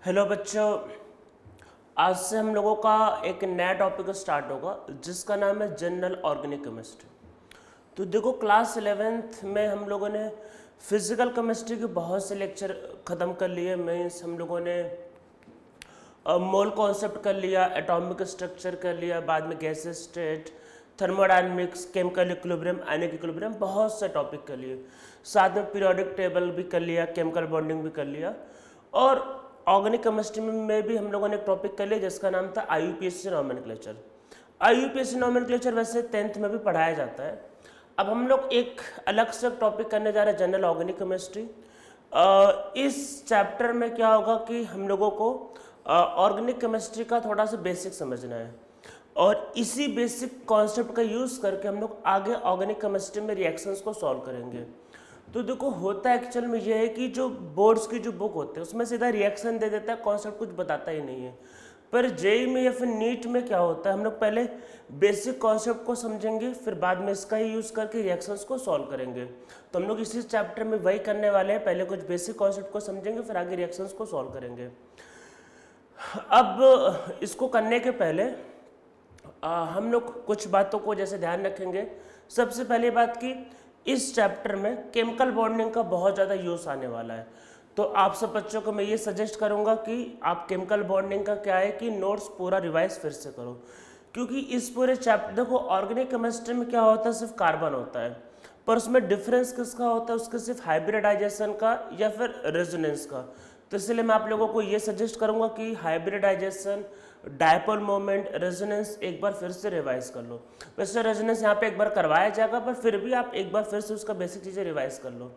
Hello बच्चों, आज से हम लोगों का एक नया टॉपिक स्टार्ट होगा जिसका नाम है जनरल ऑर्गेनिक केमिस्ट्री। तो देखो, क्लास 11th में हम लोगों ने फिजिकल केमिस्ट्री के बहुत से लेक्चर ख़त्म कर लिए। मीन्स हम लोगों ने मोल कॉन्सेप्ट कर लिया, एटॉमिक स्ट्रक्चर कर लिया, बाद में gases state, thermodynamics, chemical equilibrium, ionic equilibrium, बहुत से टॉपिक कर लिए। साथ में पीरियोडिक टेबल भी कर लिया, केमिकल बॉन्डिंग भी कर लिया। और ऑर्गेनिक केमिस्ट्री में भी हम लोगों ने एक टॉपिक कर लिया जिसका नाम था IUPAC नॉमेनक्लेचर। IUPAC नॉमेनक्लेचर वैसे 10th में भी पढ़ाया जाता है। अब हम लोग एक अलग से टॉपिक करने जा रहे हैं, जनरल ऑर्गेनिक केमिस्ट्री। इस चैप्टर में क्या होगा कि हम लोगों को ऑर्गेनिक केमिस्ट्री का थोड़ा सा बेसिक समझना है और इसी बेसिक कॉन्सेप्ट का यूज़ करके हम लोग आगे ऑर्गेनिक केमिस्ट्री में रिएक्शंस को सॉल्व करेंगे। तो देखो, होता एक्चुअल में ये है कि जो बोर्ड्स की जो बुक होते हैं उसमें सीधा रिएक्शन दे देता है, कॉन्सेप्ट कुछ बताता ही नहीं है। पर जेई में या फिर नीट में क्या होता है, हम लोग पहले बेसिक कॉन्सेप्ट को समझेंगे, फिर बाद में इसका ही यूज़ करके रिएक्शंस को सॉल्व करेंगे। तो हम लोग इसी चैप्टर में वही करने वाले हैं, पहले कुछ बेसिक कॉन्सेप्ट को समझेंगे, फिर आगे रिएक्शंस को सॉल्व करेंगे। अब इसको करने के पहले हम लोग कुछ बातों को जैसे ध्यान रखेंगे। सबसे पहली बात कि इस चैप्टर में केमिकल बॉन्डिंग का बहुत ज़्यादा यूज़ आने वाला है। तो आप सब बच्चों को मैं ये सजेस्ट करूँगा कि आप केमिकल बॉन्डिंग का क्या है कि नोट्स पूरा रिवाइज फिर से करो, क्योंकि इस पूरे चैप्टर देखो, ऑर्गेनिक केमिस्ट्री में क्या होता है, सिर्फ कार्बन होता है, पर उसमें डिफरेंस किसका होता है, उसके सिर्फ हाइब्रिडाइजेशन का या फिर रेजोनेंस का। तो इसलिए मैं आप लोगों को ये सजेस्ट करूँगा कि हाइब्रिडाइजेशन, डायपोल मोमेंट, रेजोनेंस एक बार फिर से रिवाइज कर लो। वैसे रेजोनेंस यहाँ पे एक बार करवाया जाएगा, पर फिर भी आप एक बार फिर से उसका बेसिक चीज़ें रिवाइज कर लो।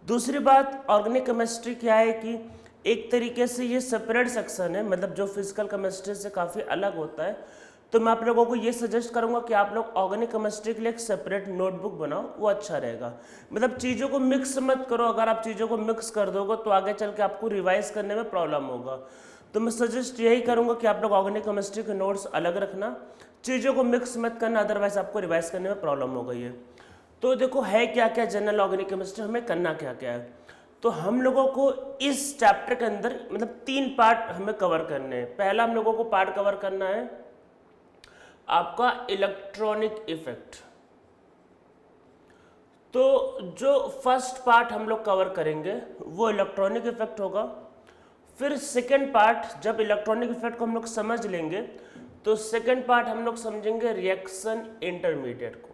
दूसरी बात, ऑर्गेनिक केमिस्ट्री क्या है कि एक तरीके से ये सेपरेट सेक्शन है, मतलब जो फिजिकल केमिस्ट्री से काफ़ी अलग होता है। तो मैं आप लोगों को ये सजेस्ट करूंगा कि आप लोग ऑर्गेनिक केमिस्ट्री के लिए एक सेपरेट नोटबुक बनाओ, वो अच्छा रहेगा। मतलब चीज़ों को मिक्स मत करो, अगर आप चीज़ों को मिक्स कर दोगे तो आगे चल के आपको रिवाइज करने में प्रॉब्लम होगा। तो मैं सजेस्ट यही करूंगा कि आप लोग ऑर्गेनिक केमिस्ट्री के नोट्स अलग रखना, चीज़ों को मिक्स मत करना, अदरवाइज आपको रिवाइज करने में प्रॉब्लम हो गई है। तो देखो, है क्या क्या जनरल ऑर्गेनिक केमिस्ट्री, हमें करना क्या क्या है। तो हम लोगों को इस चैप्टर के अंदर मतलब 3 पार्ट हमें कवर करने हैं। पहला हम लोगों को पार्ट कवर करना है आपका इलेक्ट्रॉनिक इफेक्ट। तो जो फर्स्ट पार्ट हम लोग कवर करेंगे वो इलेक्ट्रॉनिक इफेक्ट होगा। फिर सेकेंड पार्ट, जब इलेक्ट्रॉनिक इफेक्ट को हम लोग समझ लेंगे तो सेकेंड पार्ट हम लोग समझेंगे रिएक्शन इंटरमीडिएट को।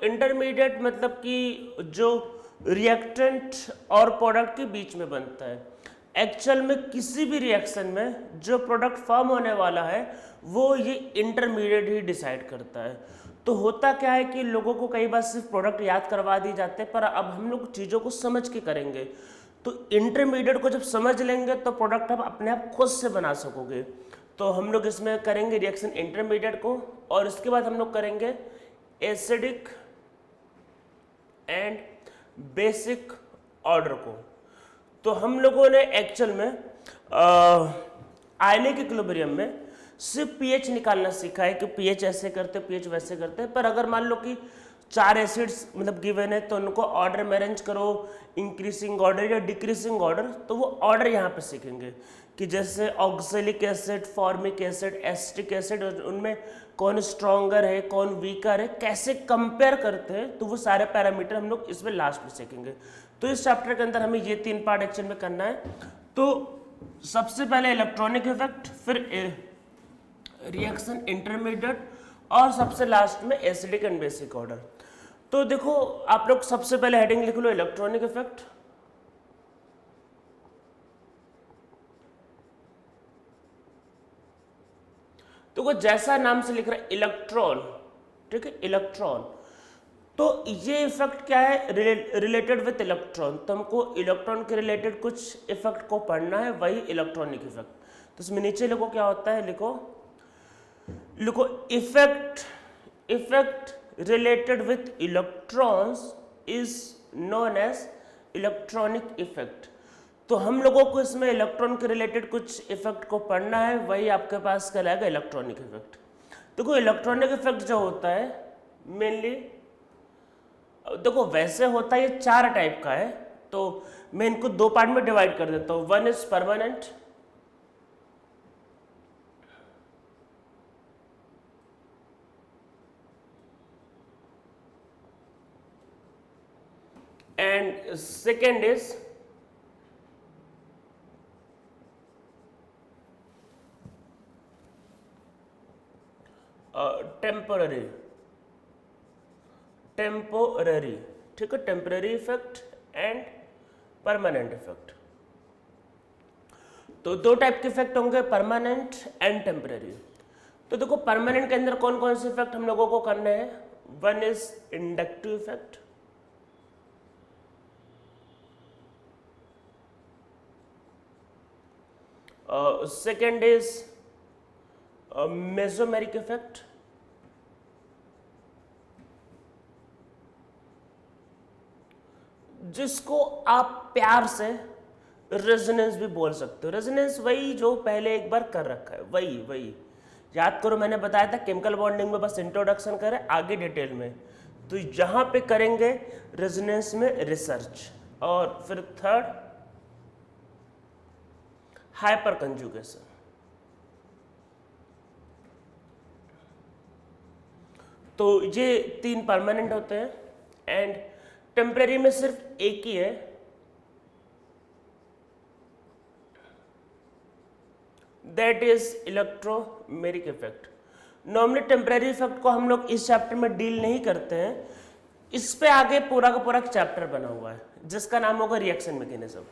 इंटरमीडिएट मतलब कि जो रिएक्टेंट और प्रोडक्ट के बीच में बनता है। एक्चुअल में किसी भी रिएक्शन में जो प्रोडक्ट फॉर्म होने वाला है वो ये इंटरमीडिएट ही डिसाइड करता है। तो होता क्या है कि लोगों को कई बार सिर्फ प्रोडक्ट याद करवा दी जाते हैं, पर अब हम लोग चीज़ों को समझ के करेंगे। तो इंटरमीडिएट को जब समझ लेंगे तो प्रोडक्ट आप अपने आप खुद से बना सकोगे। तो हम लोग इसमें करेंगे रिएक्शन इंटरमीडिएट को, और इसके बाद हम लोग करेंगे एसिडिक एंड बेसिक ऑर्डर को। तो हम लोगों ने एक्चुअल में आयनिक इक्विलिब्रियम में सिर्फ पीएच निकालना सीखा है कि पीएच ऐसे करते, पीएच वैसे करते हैं। पर अगर मान लो कि 4 एसिड्स मतलब गिवन है तो उनको ऑर्डर में अरेंज करो, इंक्रीजिंग ऑर्डर या डिक्रीजिंग ऑर्डर, तो वो ऑर्डर यहाँ पे सीखेंगे कि जैसे oxalic acid, formic acid, acetic acid, उनमें कौन स्ट्रॉन्गर है, कौन वीकर है, कैसे कंपेयर करते हैं। तो वो सारे पैरामीटर हम लोग इसमें लास्ट में सीखेंगे। तो इस चैप्टर के अंदर हमें ये 3 पार्ट एक्चुअल में करना है। तो सबसे पहले इलेक्ट्रॉनिक इफेक्ट, फिर रिएक्शन इंटरमीडिएट, और सबसे लास्ट में एसिडिक एंड बेसिक ऑर्डर। तो देखो, आप लोग सबसे पहले हेडिंग लिख लो इलेक्ट्रॉनिक इफेक्ट। तो जैसा नाम से लिख रहा है इलेक्ट्रॉन, ठीक है, इलेक्ट्रॉन। तो ये इफेक्ट क्या है, रिलेटेड विथ इलेक्ट्रॉन। तो हमको इलेक्ट्रॉन के रिलेटेड कुछ इफेक्ट को पढ़ना है, वही इलेक्ट्रॉनिक इफेक्ट। तो इसमें नीचे लिखो क्या होता है, लिखो effect related with electrons is known as electronic effect. तो हम लोगों को इसमें इलेक्ट्रॉन के रिलेटेड कुछ इफेक्ट को पढ़ना है, वही आपके पास कहलाएगा इलेक्ट्रॉनिक इफेक्ट। देखो, इलेक्ट्रॉनिक इफेक्ट जो होता है मेनली, देखो वैसे होता है ये 4 टाइप का है। तो मैं इनको दो पार्ट में डिवाइड कर देता हूँ। One is permanent and second is temporary. ठीक है, temporary effect and permanent effect. तो दो टाइप के इफेक्ट होंगे, परमानेंट एंड टेम्पररी। तो देखो परमानेंट के अंदर कौन कौन से इफेक्ट हम लोगों को करने हैं। One is inductive effect, second is mesomeric effect, जिसको आप प्यार से रेजोनेंस भी बोल सकते हो। रेजोनेंस वही जो पहले एक बार कर रखा है, वही याद करो, मैंने बताया था केमिकल बॉन्डिंग में बस इंट्रोडक्शन करें, आगे डिटेल में। तो यहां पे करेंगे रेजोनेंस में रिसर्च। और फिर थर्ड हाइपर कंजुगेशन। तो ये तीन परमानेंट होते हैं एंड टेम्परेरी में सिर्फ एक ही है, that is electromeric effect. Normally temporary effect को हम लोग इस चैप्टर में डील नहीं करते हैं, इस पे आगे पूरा का पूरा चैप्टर बना हुआ है जिसका नाम होगा रिएक्शन मैकेनिज्म।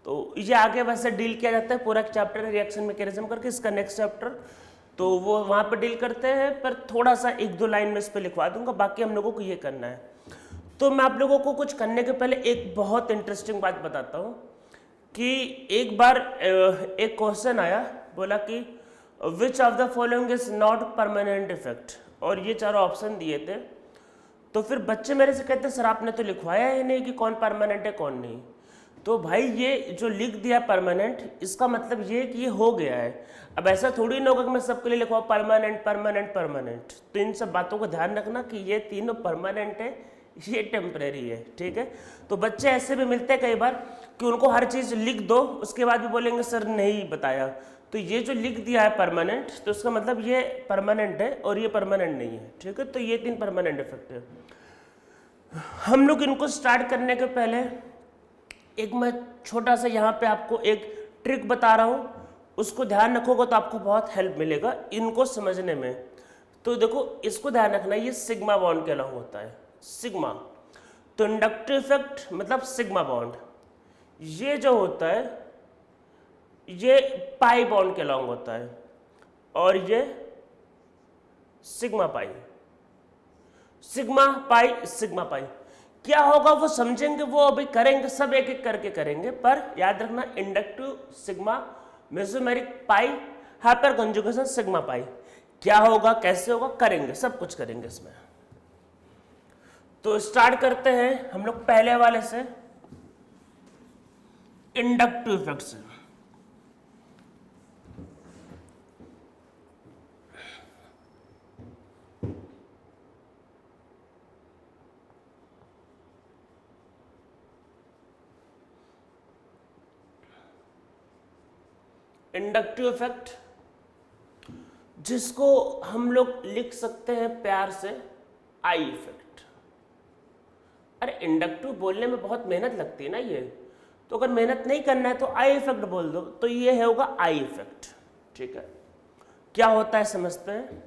तो ये आगे वैसे डील किया जाता है पूरा चैप्टर रिएक्शन मैकेनिज्म करके, इसका नेक्स्ट चैप्टर तो वो वहाँ पर डील करते हैं, पर थोड़ा सा एक दो लाइन में इस पर लिखवा दूंगा, बाकी हम लोगों को ये करना है। तो मैं आप लोगों को कुछ करने के पहले एक बहुत इंटरेस्टिंग बात बताता हूँ कि एक बार एक क्वेश्चन आया, बोला कि which of the following is not permanent effect, और ये चारों ऑप्शन दिए थे। तो फिर बच्चे मेरे से कहते सर आपने तो लिखवाया ही नहीं कि कौन परमानेंट है कौन नहीं। तो भाई ये जो लिख दिया परमानेंट, इसका मतलब ये कि ये हो गया है। अब ऐसा थोड़ी ना होगा कि मैं सबके लिए लिखवाऊँ परमानेंट परमानेंट परमानेंट। तो इन सब बातों को ध्यान रखना कि ये तीनों परमानेंट है, ये टेम्परेरी है, ठीक है। तो बच्चे ऐसे भी मिलते हैं कई बार कि उनको हर चीज़ लिख दो, उसके बाद भी बोलेंगे सर नहीं बताया। तो ये जो लिख दिया है परमानेंट, तो उसका मतलब ये परमानेंट है और ये परमानेंट नहीं है, ठीक है। तो ये तीन परमानेंट इफेक्ट है। हम लोग इनको स्टार्ट करने के पहले एक मैं छोटा सा यहाँ पे आपको एक ट्रिक बता रहा हूँ, उसको ध्यान रखोगे तो आपको बहुत हेल्प मिलेगा इनको समझने में। तो देखो इसको ध्यान रखना, ये सिग्मा बॉन्ड के अलॉन्ग होता है, सिग्मा। तो इंडक्टिव इफेक्ट मतलब सिग्मा बॉन्ड, ये जो होता है ये पाई बॉन्ड के अलॉन्ग होता है, और ये sigma pi, sigma pi sigma pi. क्या होगा वो समझेंगे, वो अभी करेंगे, सब एक एक करके करेंगे, पर याद रखना इंडक्टिव सिग्मा, मेसोमेरिक पाई, हाइपर कंजुगेशन सिग्मा पाई। क्या होगा कैसे होगा करेंगे, सब कुछ करेंगे इसमें। तो स्टार्ट करते हैं हम लोग पहले वाले से, इंडक्टिव इफेक्ट से। इंडक्टिव इफेक्ट जिसको हम लोग लिख सकते हैं प्यार से आई इफेक्ट। अरे इंडक्टिव बोलने में बहुत मेहनत लगती है ना ये, तो अगर मेहनत नहीं करना है तो आई इफेक्ट बोल दो, तो ये होगा आई इफेक्ट, ठीक है। क्या होता है समझते हैं।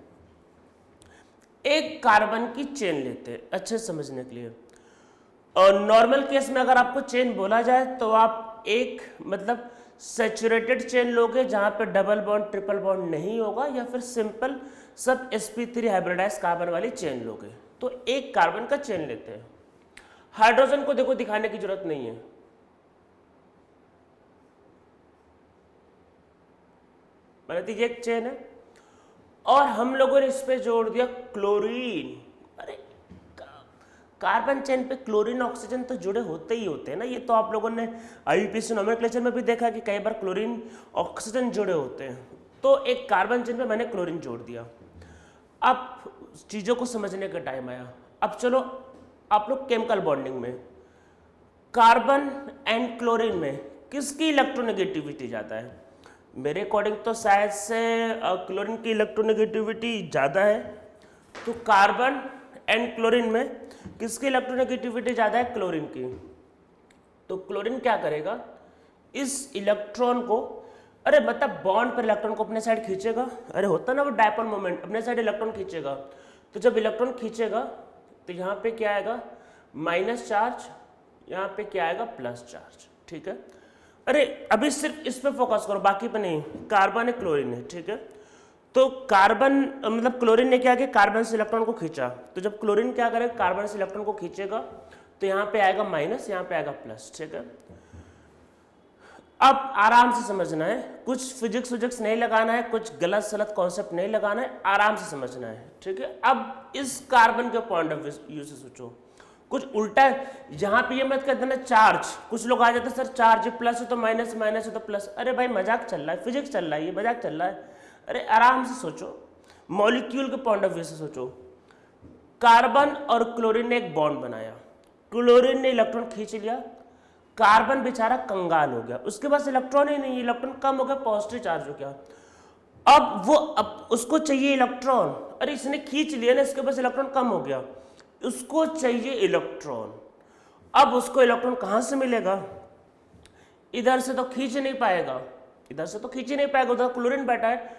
एक कार्बन की चेन लेते हैं अच्छे समझने के लिए, और नॉर्मल केस में अगर आपको चेन बोला जाए तो आप एक मतलब सैचुरेटेड चेन लोगे जहां पे डबल बॉन्ड ट्रिपल बॉन्ड नहीं होगा, या फिर सिंपल सब sp3 हाइब्रिडाइज कार्बन वाली चेन लोगे। तो एक कार्बन का चेन लेते हैं। हाइड्रोजन को देखो दिखाने की जरूरत नहीं है, मान लीजिए एक चेन है और हम लोगों ने इस पे जोड़ दिया क्लोरीन। अरे कार्बन चेन पे क्लोरीन ऑक्सीजन तो जुड़े होते ही होते हैं ना, ये तो आप लोगों ने आईयूपीएसी नोमेनक्लेचर में भी देखा कि कई बार क्लोरीन ऑक्सीजन जुड़े होते हैं। तो एक कार्बन चेन पे मैंने क्लोरीन जोड़ दिया। अब चीज़ों को समझने का टाइम आया। अब चलो आप लोग केमिकल बॉन्डिंग में, कार्बन एंड क्लोरीन में किसकी इलेक्ट्रोनेगेटिविटी ज़्यादा है? मेरे अकॉर्डिंग तो शायद से क्लोरीन की इलेक्ट्रोनेगेटिविटी ज़्यादा है। तो कार्बन एंड क्लोरीन में किसकी इलेक्ट्रोनेगेटिविटी ज़्यादा है? क्लोरीन की। तो क्लोरीन क्या करेगा, इस इलेक्ट्रॉन को, अरे मतलब बॉन्ड पर इलेक्ट्रॉन को अपने साइड खींचेगा। अरे होता ना वो डायपोल मोमेंट, अपने साइड इलेक्ट्रॉन खींचेगा। तो जब इलेक्ट्रॉन खींचेगा तो यहाँ पे क्या आएगा? माइनस चार्ज, यहाँ पे क्या आएगा? Plus charge. ठीक है। अरे अभी सिर्फ इस पे फोकस करो, बाकी पे नहीं। कार्बन है, क्लोरीन है। ठीक है। तो कार्बन मतलब क्लोरीन ने क्या किया? कार्बन से इलेक्ट्रॉन को खींचा। तो जब क्लोरीन क्या करेगा? कार्बन से इलेक्ट्रॉन को खींचेगा तो यहाँ पे आएगा माइनस, यहाँ पे आएगा प्लस। ठीक है। अब आराम से समझना है, कुछ फिजिक्स नहीं लगाना है, कुछ गलत सलत कॉन्सेप्ट नहीं लगाना है, आराम से समझना है। ठीक है। अब इस कार्बन के पॉइंट ऑफ व्यू से सोचो, कुछ उल्टा है। यहाँ पे ये मत कहते ना चार्ज, कुछ लोग आ जाते सर चार्ज प्लस है तो माइनस, माइनस है तो प्लस। अरे भाई मजाक चल रहा है, फिजिक्स चल रहा है, ये मजाक चल रहा है। अरे आराम से सोचो, मॉलिक्यूल के पॉइंट ऑफ व्यू से सोचो। कार्बन और क्लोरीन ने एक बॉन्ड बनाया, क्लोरीन ने इलेक्ट्रॉन खींच लिया, कार्बन बेचारा कंगाल हो गया, उसके पास इलेक्ट्रॉन ही नहीं, इलेक्ट्रॉन कम हो गया, पॉजिटिव चार्ज हो गया। अब उसको चाहिए इलेक्ट्रॉन, अरे इसने खींच लिया ना, इसके पास इलेक्ट्रॉन कम हो गया, उसको चाहिए इलेक्ट्रॉन। अब उसको इलेक्ट्रॉन कहां से मिलेगा? इधर से तो खींच नहीं पाएगा, इधर से तो खींच ही नहीं पाएगा, उधर क्लोरीन बैठा है।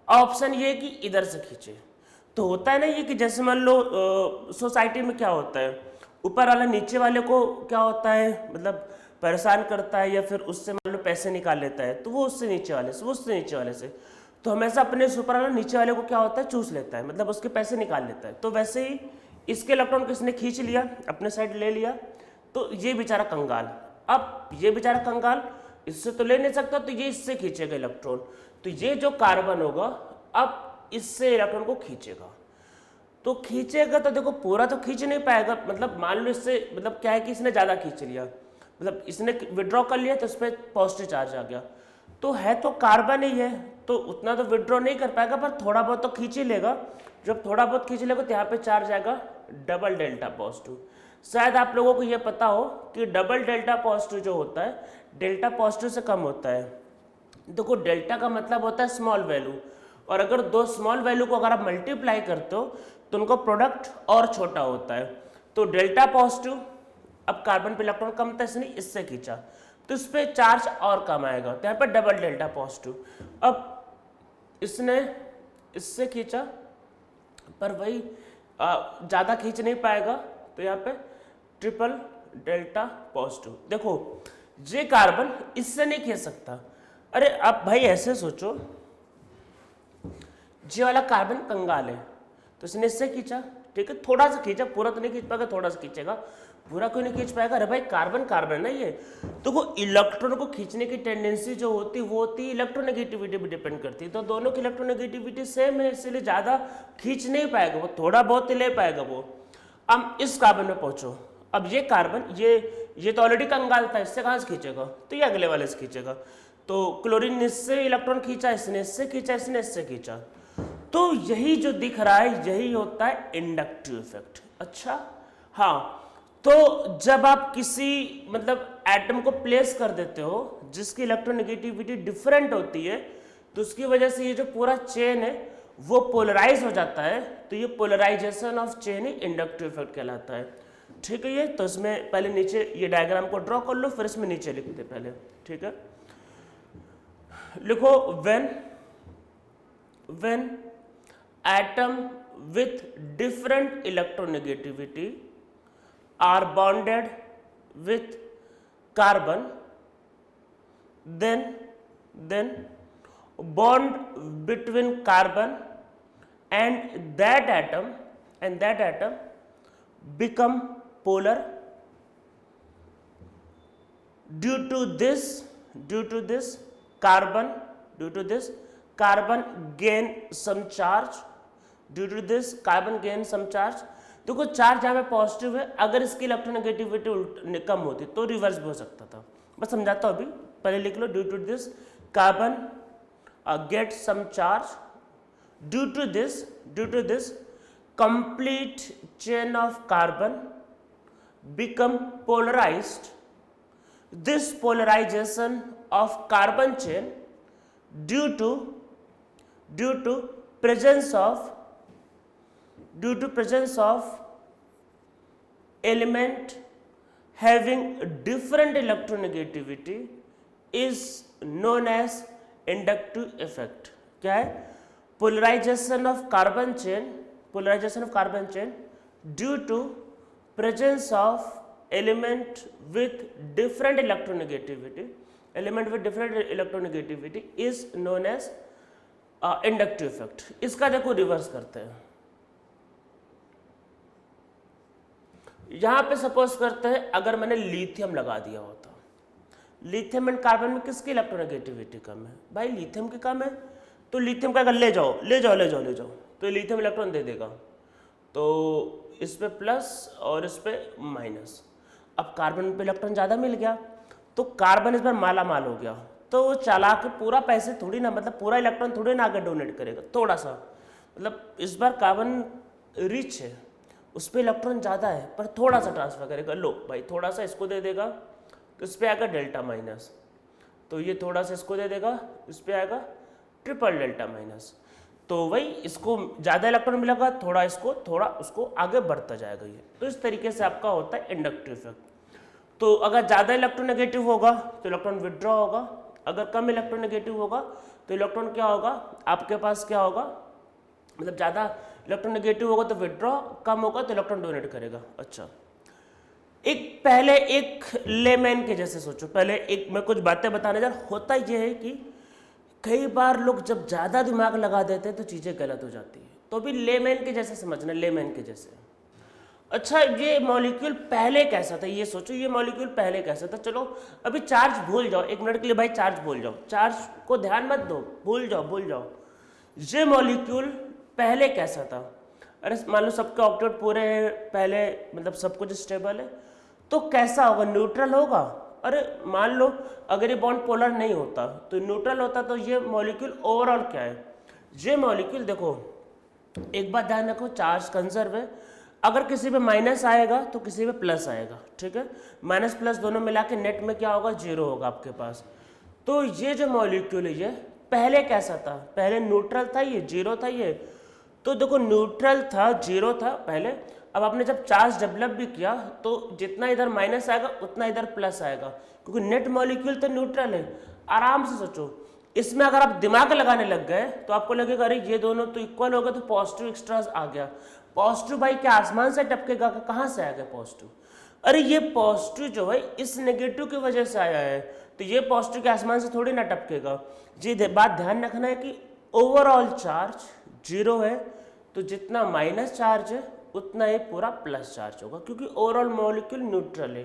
ऑप्शन ये कि इधर से खींचे। तो होता है ना ये कि जैसे मान लो सोसाइटी में क्या होता है, ऊपर वाला नीचे वाले को क्या होता है, मतलब परेशान करता है या फिर उससे मान लो पैसे निकाल लेता है, तो वो उससे नीचे वाले से, वो उससे नीचे वाले से, तो हमेशा अपने से ऊपर वाला नीचे वाले को क्या होता है? चूस लेता है, मतलब उसके पैसे निकाल लेता है। तो वैसे ही इसके इलेक्ट्रॉन किसने खींच लिया, अपने साइड ले लिया, तो ये बेचारा कंगाल। अब ये बेचारा कंगाल इससे तो ले नहीं सकता, तो ये इससे खींचेगा इलेक्ट्रॉन। तो ये जो कार्बन होगा अब इससे इलेक्ट्रॉन को खींचेगा, तो खींचेगा तो देखो पूरा तो खींच नहीं पाएगा, मतलब मान लो इससे मतलब क्या है कि इसने ज़्यादा खींच लिया, मतलब इसने विड्रॉ कर लिया तो इस पर पॉजिटिव चार्ज आ गया, तो है तो कार्बन ही है, तो उतना तो विड्रॉ नहीं कर पाएगा, पर थोड़ा बहुत तो खींच ही लेगा। जब थोड़ा बहुत खींच लेगा तो यहाँ पे चार्ज आएगा डबल डेल्टा पॉजिटिव। शायद आप लोगों को ये पता हो कि डबल डेल्टा पॉजिटिव जो होता है, डेल्टा पॉजिटिव से कम होता है। देखो डेल्टा का मतलब होता है स्मॉल वैल्यू, और अगर दो स्मॉल वैल्यू को अगर आप मल्टीप्लाई करते हो तो उनका प्रोडक्ट और छोटा होता है। तो डेल्टा पॉजिटिव, अब कार्बन पे इलेक्ट्रॉन कम था, इसने इससे खींचा तो इस पर चार्ज और कम आएगा, तो यहाँ पर डबल डेल्टा पॉजिटिव। अब इसने इससे खींचा पर वही ज़्यादा खींच नहीं पाएगा, तो यहाँ पे ट्रिपल डेल्टा पॉजिटिव। देखो ये कार्बन इससे नहीं खींच सकता। अरे अब भाई ऐसे सोचो, ये वाला कार्बन कंगाल है तो इसने इससे खींचा, ठीक है, थोड़ा सा खींचा, पूरा तो नहीं खींच पाएगा, थोड़ा सा खींचेगा, पूरा क्यों नहीं खींच पाएगा? अरे भाई कार्बन कार्बन ना ये, तो वो इलेक्ट्रॉन को खींचने की टेंडेंसी जो होती है वो होती है इलेक्ट्रोनेगेटिविटी पे डिपेंड करती है। तो दोनों की इलेक्ट्रोनेगेटिविटी सेम है, इसलिए ज़्यादा खींच नहीं पाएगा, वो थोड़ा बहुत ही ले पाएगा वो। अब इस कार्बन में पहुंचो, अब ये कार्बन ये तो ऑलरेडी कंगाल था, इससे कहाँ से खींचेगा? तो ये अगले वाले से खींचेगा। तो क्लोरीन ने इससे इलेक्ट्रॉन खींचा, इसने इससे खींचा, इसने इससे खींचा, तो यही जो दिख रहा है यही होता है इंडक्टिव इफेक्ट। अच्छा हाँ, तो जब आप किसी मतलब एटम को प्लेस कर देते हो जिसकी इलेक्ट्रोनेगेटिविटी डिफरेंट होती है, तो उसकी वजह से ये जो पूरा चेन है वो पोलराइज हो जाता है, तो ये पोलराइजेशन ऑफ चेन ही इंडक्टिव इफेक्ट कहलाता है। ठीक है, ये तो इसमें पहले नीचे ये डायग्राम को ड्रॉ कर लो, फिर इसमें नीचे लिखते पहले। ठीक है, लिखो when atom with different electronegativity are bonded with carbon, then bond between carbon and that atom become polar. Due to this carbon gain some charge, due to this carbon gain some charge. देखो charge यहाँ पे positive है, अगर इसकी electronegativity कम होती तो reverse भी हो सकता था। बस समझाता हूँ अभी, पहले लिख लो due to this carbon get some charge, due to this complete chain of carbon become polarized this polarization of carbon chain due to presence of element having different electronegativity is known as inductive effect. क्या है? Polarization of carbon chain due to presence of element with different electronegativity is known as inductive effect. इसका देखो reverse करते हैं. यहां पे suppose करते हैं अगर मैंने लिथियम लगा दिया होता, लिथियम एंड कार्बन में किसकी इलेक्ट्रोनेगेटिविटी कम है? भाई लिथियम की कम है, तो लिथियम का अगर ले जाओ तो लिथियम इलेक्ट्रॉन दे देगा, तो इस पे प्लस और इस पे माइनस. अब कार्बन पे इलेक्ट्रॉन ज़्यादा मिल गया तो कार्बन इस बार माला माल हो गया, तो वो चला के पूरा पैसे थोड़ी ना, मतलब पूरा इलेक्ट्रॉन थोड़ी ना आगे डोनेट करेगा, थोड़ा सा, मतलब इस बार कार्बन रिच है, उस पर इलेक्ट्रॉन ज़्यादा है पर थोड़ा सा ट्रांसफर करेगा. लो भाई थोड़ा सा इसको दे देगा तो इस पर आएगा डेल्टा माइनस, तो ये थोड़ा सा इसको दे देगा, इस पर आएगा ट्रिपल डेल्टा माइनस. तो वही इसको ज़्यादा इलेक्ट्रॉन मिलेगा, थोड़ा इसको, थोड़ा उसको आगे बढ़ता जाएगा ये. तो इस तरीके से आपका होता है इंडक्टिव इफेक्ट. तो अगर ज़्यादा इलेक्ट्रोनेगेटिव होगा तो इलेक्ट्रॉन विड्रॉ होगा, अगर कम इलेक्ट्रोनेगेटिव होगा तो इलेक्ट्रॉन क्या होगा आपके पास, क्या होगा, मतलब ज़्यादा इलेक्ट्रोनेगेटिव होगा तो विड्रॉ, कम होगा तो इलेक्ट्रॉन डोनेट करेगा. अच्छा, पहले एक लेमैन के जैसे सोचो, पहले एक मैं कुछ बातें बताने जा रहा. होता ये है कि कई बार लोग जब ज़्यादा दिमाग लगा देते हैं तो चीज़ें गलत हो जाती है. तो भी लेमैन के जैसे समझना, लेमैन के जैसे. अच्छा, ये मॉलिक्यूल पहले कैसा था, ये सोचो ये मॉलिक्यूल पहले कैसा था. चलो अभी चार्ज भूल जाओ, एक मिनट के लिए भाई चार्ज भूल जाओ, चार्ज को ध्यान मत दो, भूल जाओ. ये मॉलिक्यूल पहले कैसा था? अरे मान लो सबके ऑक्टेट पूरे हैं पहले, मतलब सब कुछ स्टेबल है, तो कैसा होगा? न्यूट्रल होगा. अरे मान लो अगर ये बॉन्ड पोलर नहीं होता तो न्यूट्रल होता, तो ये मॉलिक्यूल ओवरऑल क्या है? ये मॉलिक्यूल देखो, एक बात ध्यान रखो, चार्ज कंजर्व है. अगर किसी पे माइनस आएगा तो किसी पे प्लस आएगा, ठीक है, माइनस प्लस दोनों मिला के नेट में क्या होगा? जीरो होगा आपके पास. तो ये जो मॉलिक्यूल है ये पहले कैसा था? पहले न्यूट्रल था, ये जीरो था ये. तो देखो न्यूट्रल था, जीरो था पहले. अब आपने जब चार्ज डेवलप भी किया तो जितना इधर माइनस आएगा उतना इधर प्लस आएगा, क्योंकि नेट मॉलिक्यूल तो न्यूट्रल है. आराम से सोचो, इसमें अगर आप दिमाग लगाने लग गए तो आपको लगेगा अरे ये दोनों तो इक्वल हो गए, तो पॉजिटिव एक्स्ट्रा आ गया. पॉजिटिव भाई क्या आसमान से टपकेगा? कहाँ से आ गया पॉजिटिव? अरे ये पॉजिटिव जो है इस नेगेटिव की वजह से आया है, तो ये पॉजिटिव के आसमान से थोड़ी ना टपकेगा. ये बात ध्यान रखना है कि ओवरऑल चार्ज जीरो है, तो जितना माइनस चार्ज है उतना ही पूरा प्लस चार्ज होगा, क्योंकि ओवरऑल मॉलिक्यूल न्यूट्रल है.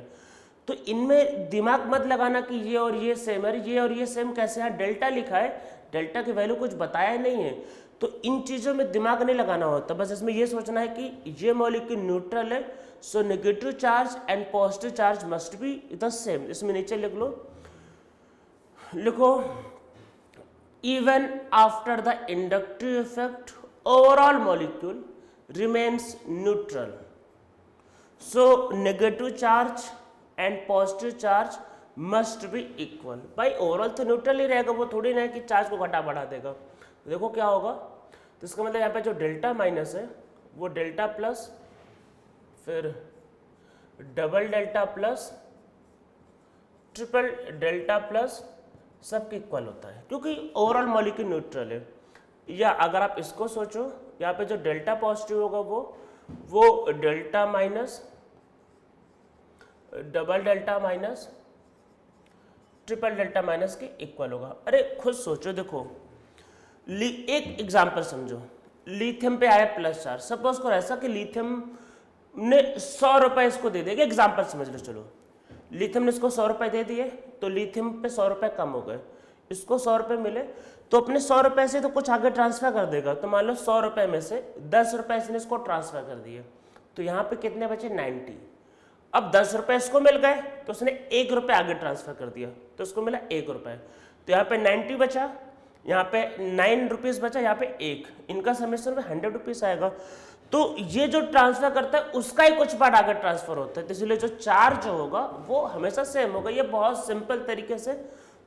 तो इनमें दिमाग मत लगाना कि ये और ये सेम है. ये और ये सेम कैसे है? डेल्टा लिखा है, डेल्टा की वैल्यू कुछ बताया नहीं है, तो इन चीज़ों में दिमाग नहीं लगाना होता. बस इसमें ये सोचना है कि ये मॉलिक्यूल न्यूट्रल है, सो negative charge and positive charge must be the same. इसमें नीचे लिखो even after the inductive effect overall molecule remains neutral, so negative charge and positive charge must be equal. भाई ओवरऑल तो न्यूट्रल ही रहेगा, वो थोड़ी ना है कि चार्ज को घटा बढ़ा देगा. देखो क्या होगा, तो इसका मतलब यहाँ पे जो डेल्टा माइनस है वो डेल्टा प्लस, फिर double delta plus, triple delta plus, सबके इक्वल होता है, क्योंकि ओवरऑल मॉलिक्यूल न्यूट्रल है. या अगर आप इसको सोचो, यहाँ पे जो डेल्टा पॉजिटिव होगा वो delta minus, double delta minus, triple delta minus के इक्वल होगा. अरे खुद सोचो, देखो एक एग्जांपल समझो, लिथियम पे आया प्लस चार्ज. सपोज करो ऐसा कि लिथियम ने 100 रुपए इसको दे देगा, एग्जांपल समझ लो. चलो लिथियम ने इसको 100 रुपए दे दिए, तो लिथियम पे 100 रुपए कम हो गए, इसको 100 रुपए मिले, तो अपने 100 रुपए से तो कुछ आगे ट्रांसफर कर देगा. तो मान लो 100 रुपए में से 10 रुपए इसने इसको ट्रांसफर कर दिए, तो यहाँ पे कितने बचे? 90. अब 10 रुपए इसको मिल गए तो उसने 1 रुपए आगे ट्रांसफर कर दिया, तो उसको मिला 1 रुपए. तो यहाँ पे 90 बचा, यहाँ पे 9 रुपीज़ बचा, यहाँ पे 1, इनका समेशन में 100 रुपीज़ आएगा. तो ये जो ट्रांसफर करता है उसका ही कुछ पार्ट आगे ट्रांसफर होता है, तो इसलिए जो चार्ज होगा वो हमेशा सेम होगा। ये बहुत सिंपल तरीके से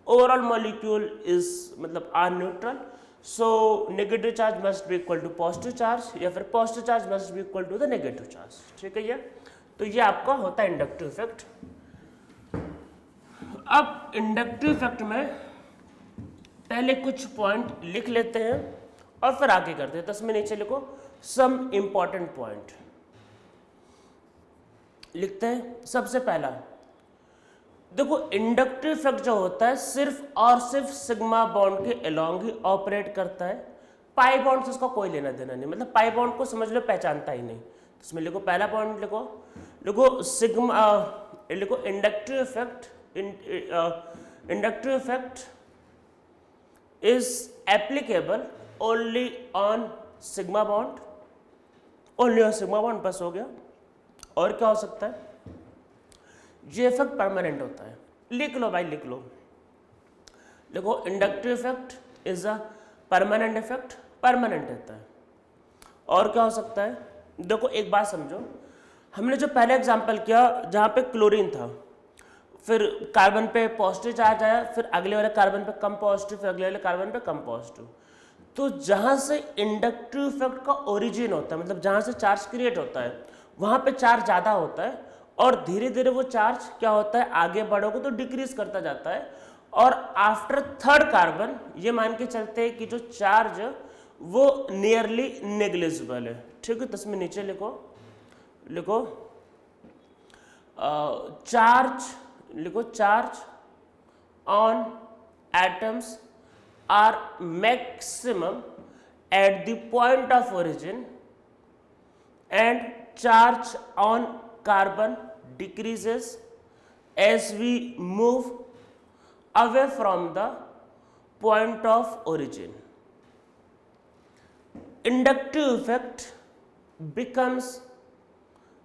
ओवरऑल मॉलिक्यूल इज मतलब are neutral, so negative charge must be equal to positive charge, या फिर positive charge must be equal to the negative charge. ठीक है ये, तो ये आपका होता है इंडक्टिव इफेक्ट। अब इंडक्टिव इफेक्ट में पहले कुछ पॉइंट लिख लेते हैं और फिर आगे करते हैं। तो इसमें नीचे लिखो सम इंपॉर्टेंट पॉइंट लिखते हैं। सबसे पहला देखो, इंडक्टिव इफेक्ट जो होता है सिर्फ और सिर्फ सिग्मा बॉन्ड के अलोंग ही ऑपरेट करता है, पाई बॉन्ड से उसका कोई लेना देना नहीं, मतलब पाई बॉन्ड को समझ लो पहचानता ही नहीं। तो इसमें लिखो पहला पॉइंट लिखो, लिखो सिग्मा, लिखो inductive effect, inductive effect is applicable only on sigma bond, only on sigma bond, बस हो गया। और क्या हो सकता है, ये इफेक्ट परमानेंट होता है, लिख लो भाई लिख लो, देखो inductive effect is a permanent effect, permanent रहता है। और क्या हो सकता है, देखो एक बात समझो, हमने जो पहले एग्जांपल किया जहाँ पे क्लोरीन था, फिर कार्बन पे पॉजिटिव चार्ज आया, फिर अगले वाले कार्बन पे कम पॉजिटिव, फिर अगले वाले कार्बन पे कम पॉजिटिव, तो जहाँ से इंडक्टिव इफेक्ट का ओरिजिन होता है, मतलब जहाँ से चार्ज क्रिएट होता है वहाँ पे चार्ज ज़्यादा होता है, और धीरे धीरे वो चार्ज क्या होता है, आगे बढ़ोगे तो डिक्रीज करता जाता है, और आफ्टर थर्ड कार्बन ये मान के चलते हैं कि जो चार्ज वो नियरली नेग्लिजिबल है। ठीक है, तो इसमें नीचे लिखो, लिखो चार्ज, लिखो charge on atoms are maximum at the point of origin and charge on carbon decreases as we move away from the point of origin. Inductive effect becomes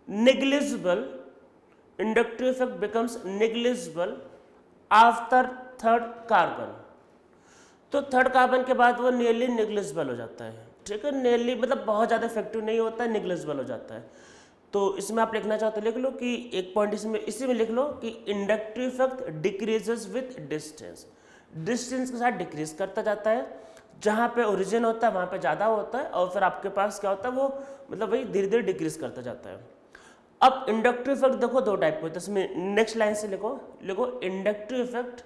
negligible, inductive effect becomes negligible after third carbon. तो third carbon के बाद वो nearly negligible हो जाता है। ठीक है, nearly मतलब बहुत ज़्यादा इफेक्टिव नहीं होता है, नेग्लिजिबल हो जाता है। तो इसमें आप लिखना चाहते हो लिख लो कि एक पॉइंट इसमें इसी में लिख लो कि inductive effect decreases with distance, distance के साथ डिक्रीज करता जाता है, जहाँ पे ओरिजिन होता है वहाँ पे ज़्यादा होता है, और फिर आपके पास क्या होता है वो मतलब वही धीरे धीरे डिक्रीज करता जाता है। अब इंडक्टिव इफेक्ट देखो दो टाइप के होते हैं, इसमें नेक्स्ट लाइन से लिखो, लिखो inductive effect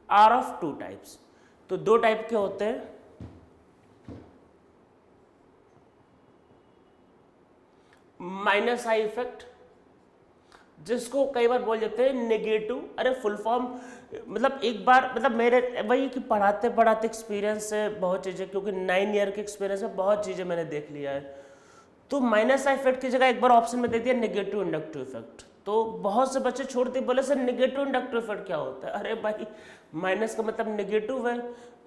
are of two types. तो दो टाइप के होते हैं, माइनस आई इफेक्ट, जिसको कई बार बोल देते हैं नेगेटिव। अरे फुल फॉर्म मतलब एक बार मतलब मेरे वही कि पढ़ाते पढ़ाते एक्सपीरियंस है बहुत चीज़ें, क्योंकि 9 ईयर के एक्सपीरियंस में बहुत चीज़ें मैंने देख लिया है। तो माइनस आई इफेक्ट की जगह एक बार ऑप्शन में दे दिया नेगेटिव इंडक्टिव इफेक्ट, तो बहुत से बच्चे छोड़ते बोले सर नेगेटिव इंडक्टिव इफेक्ट क्या होता है। अरे भाई माइनस का मतलब नेगेटिव है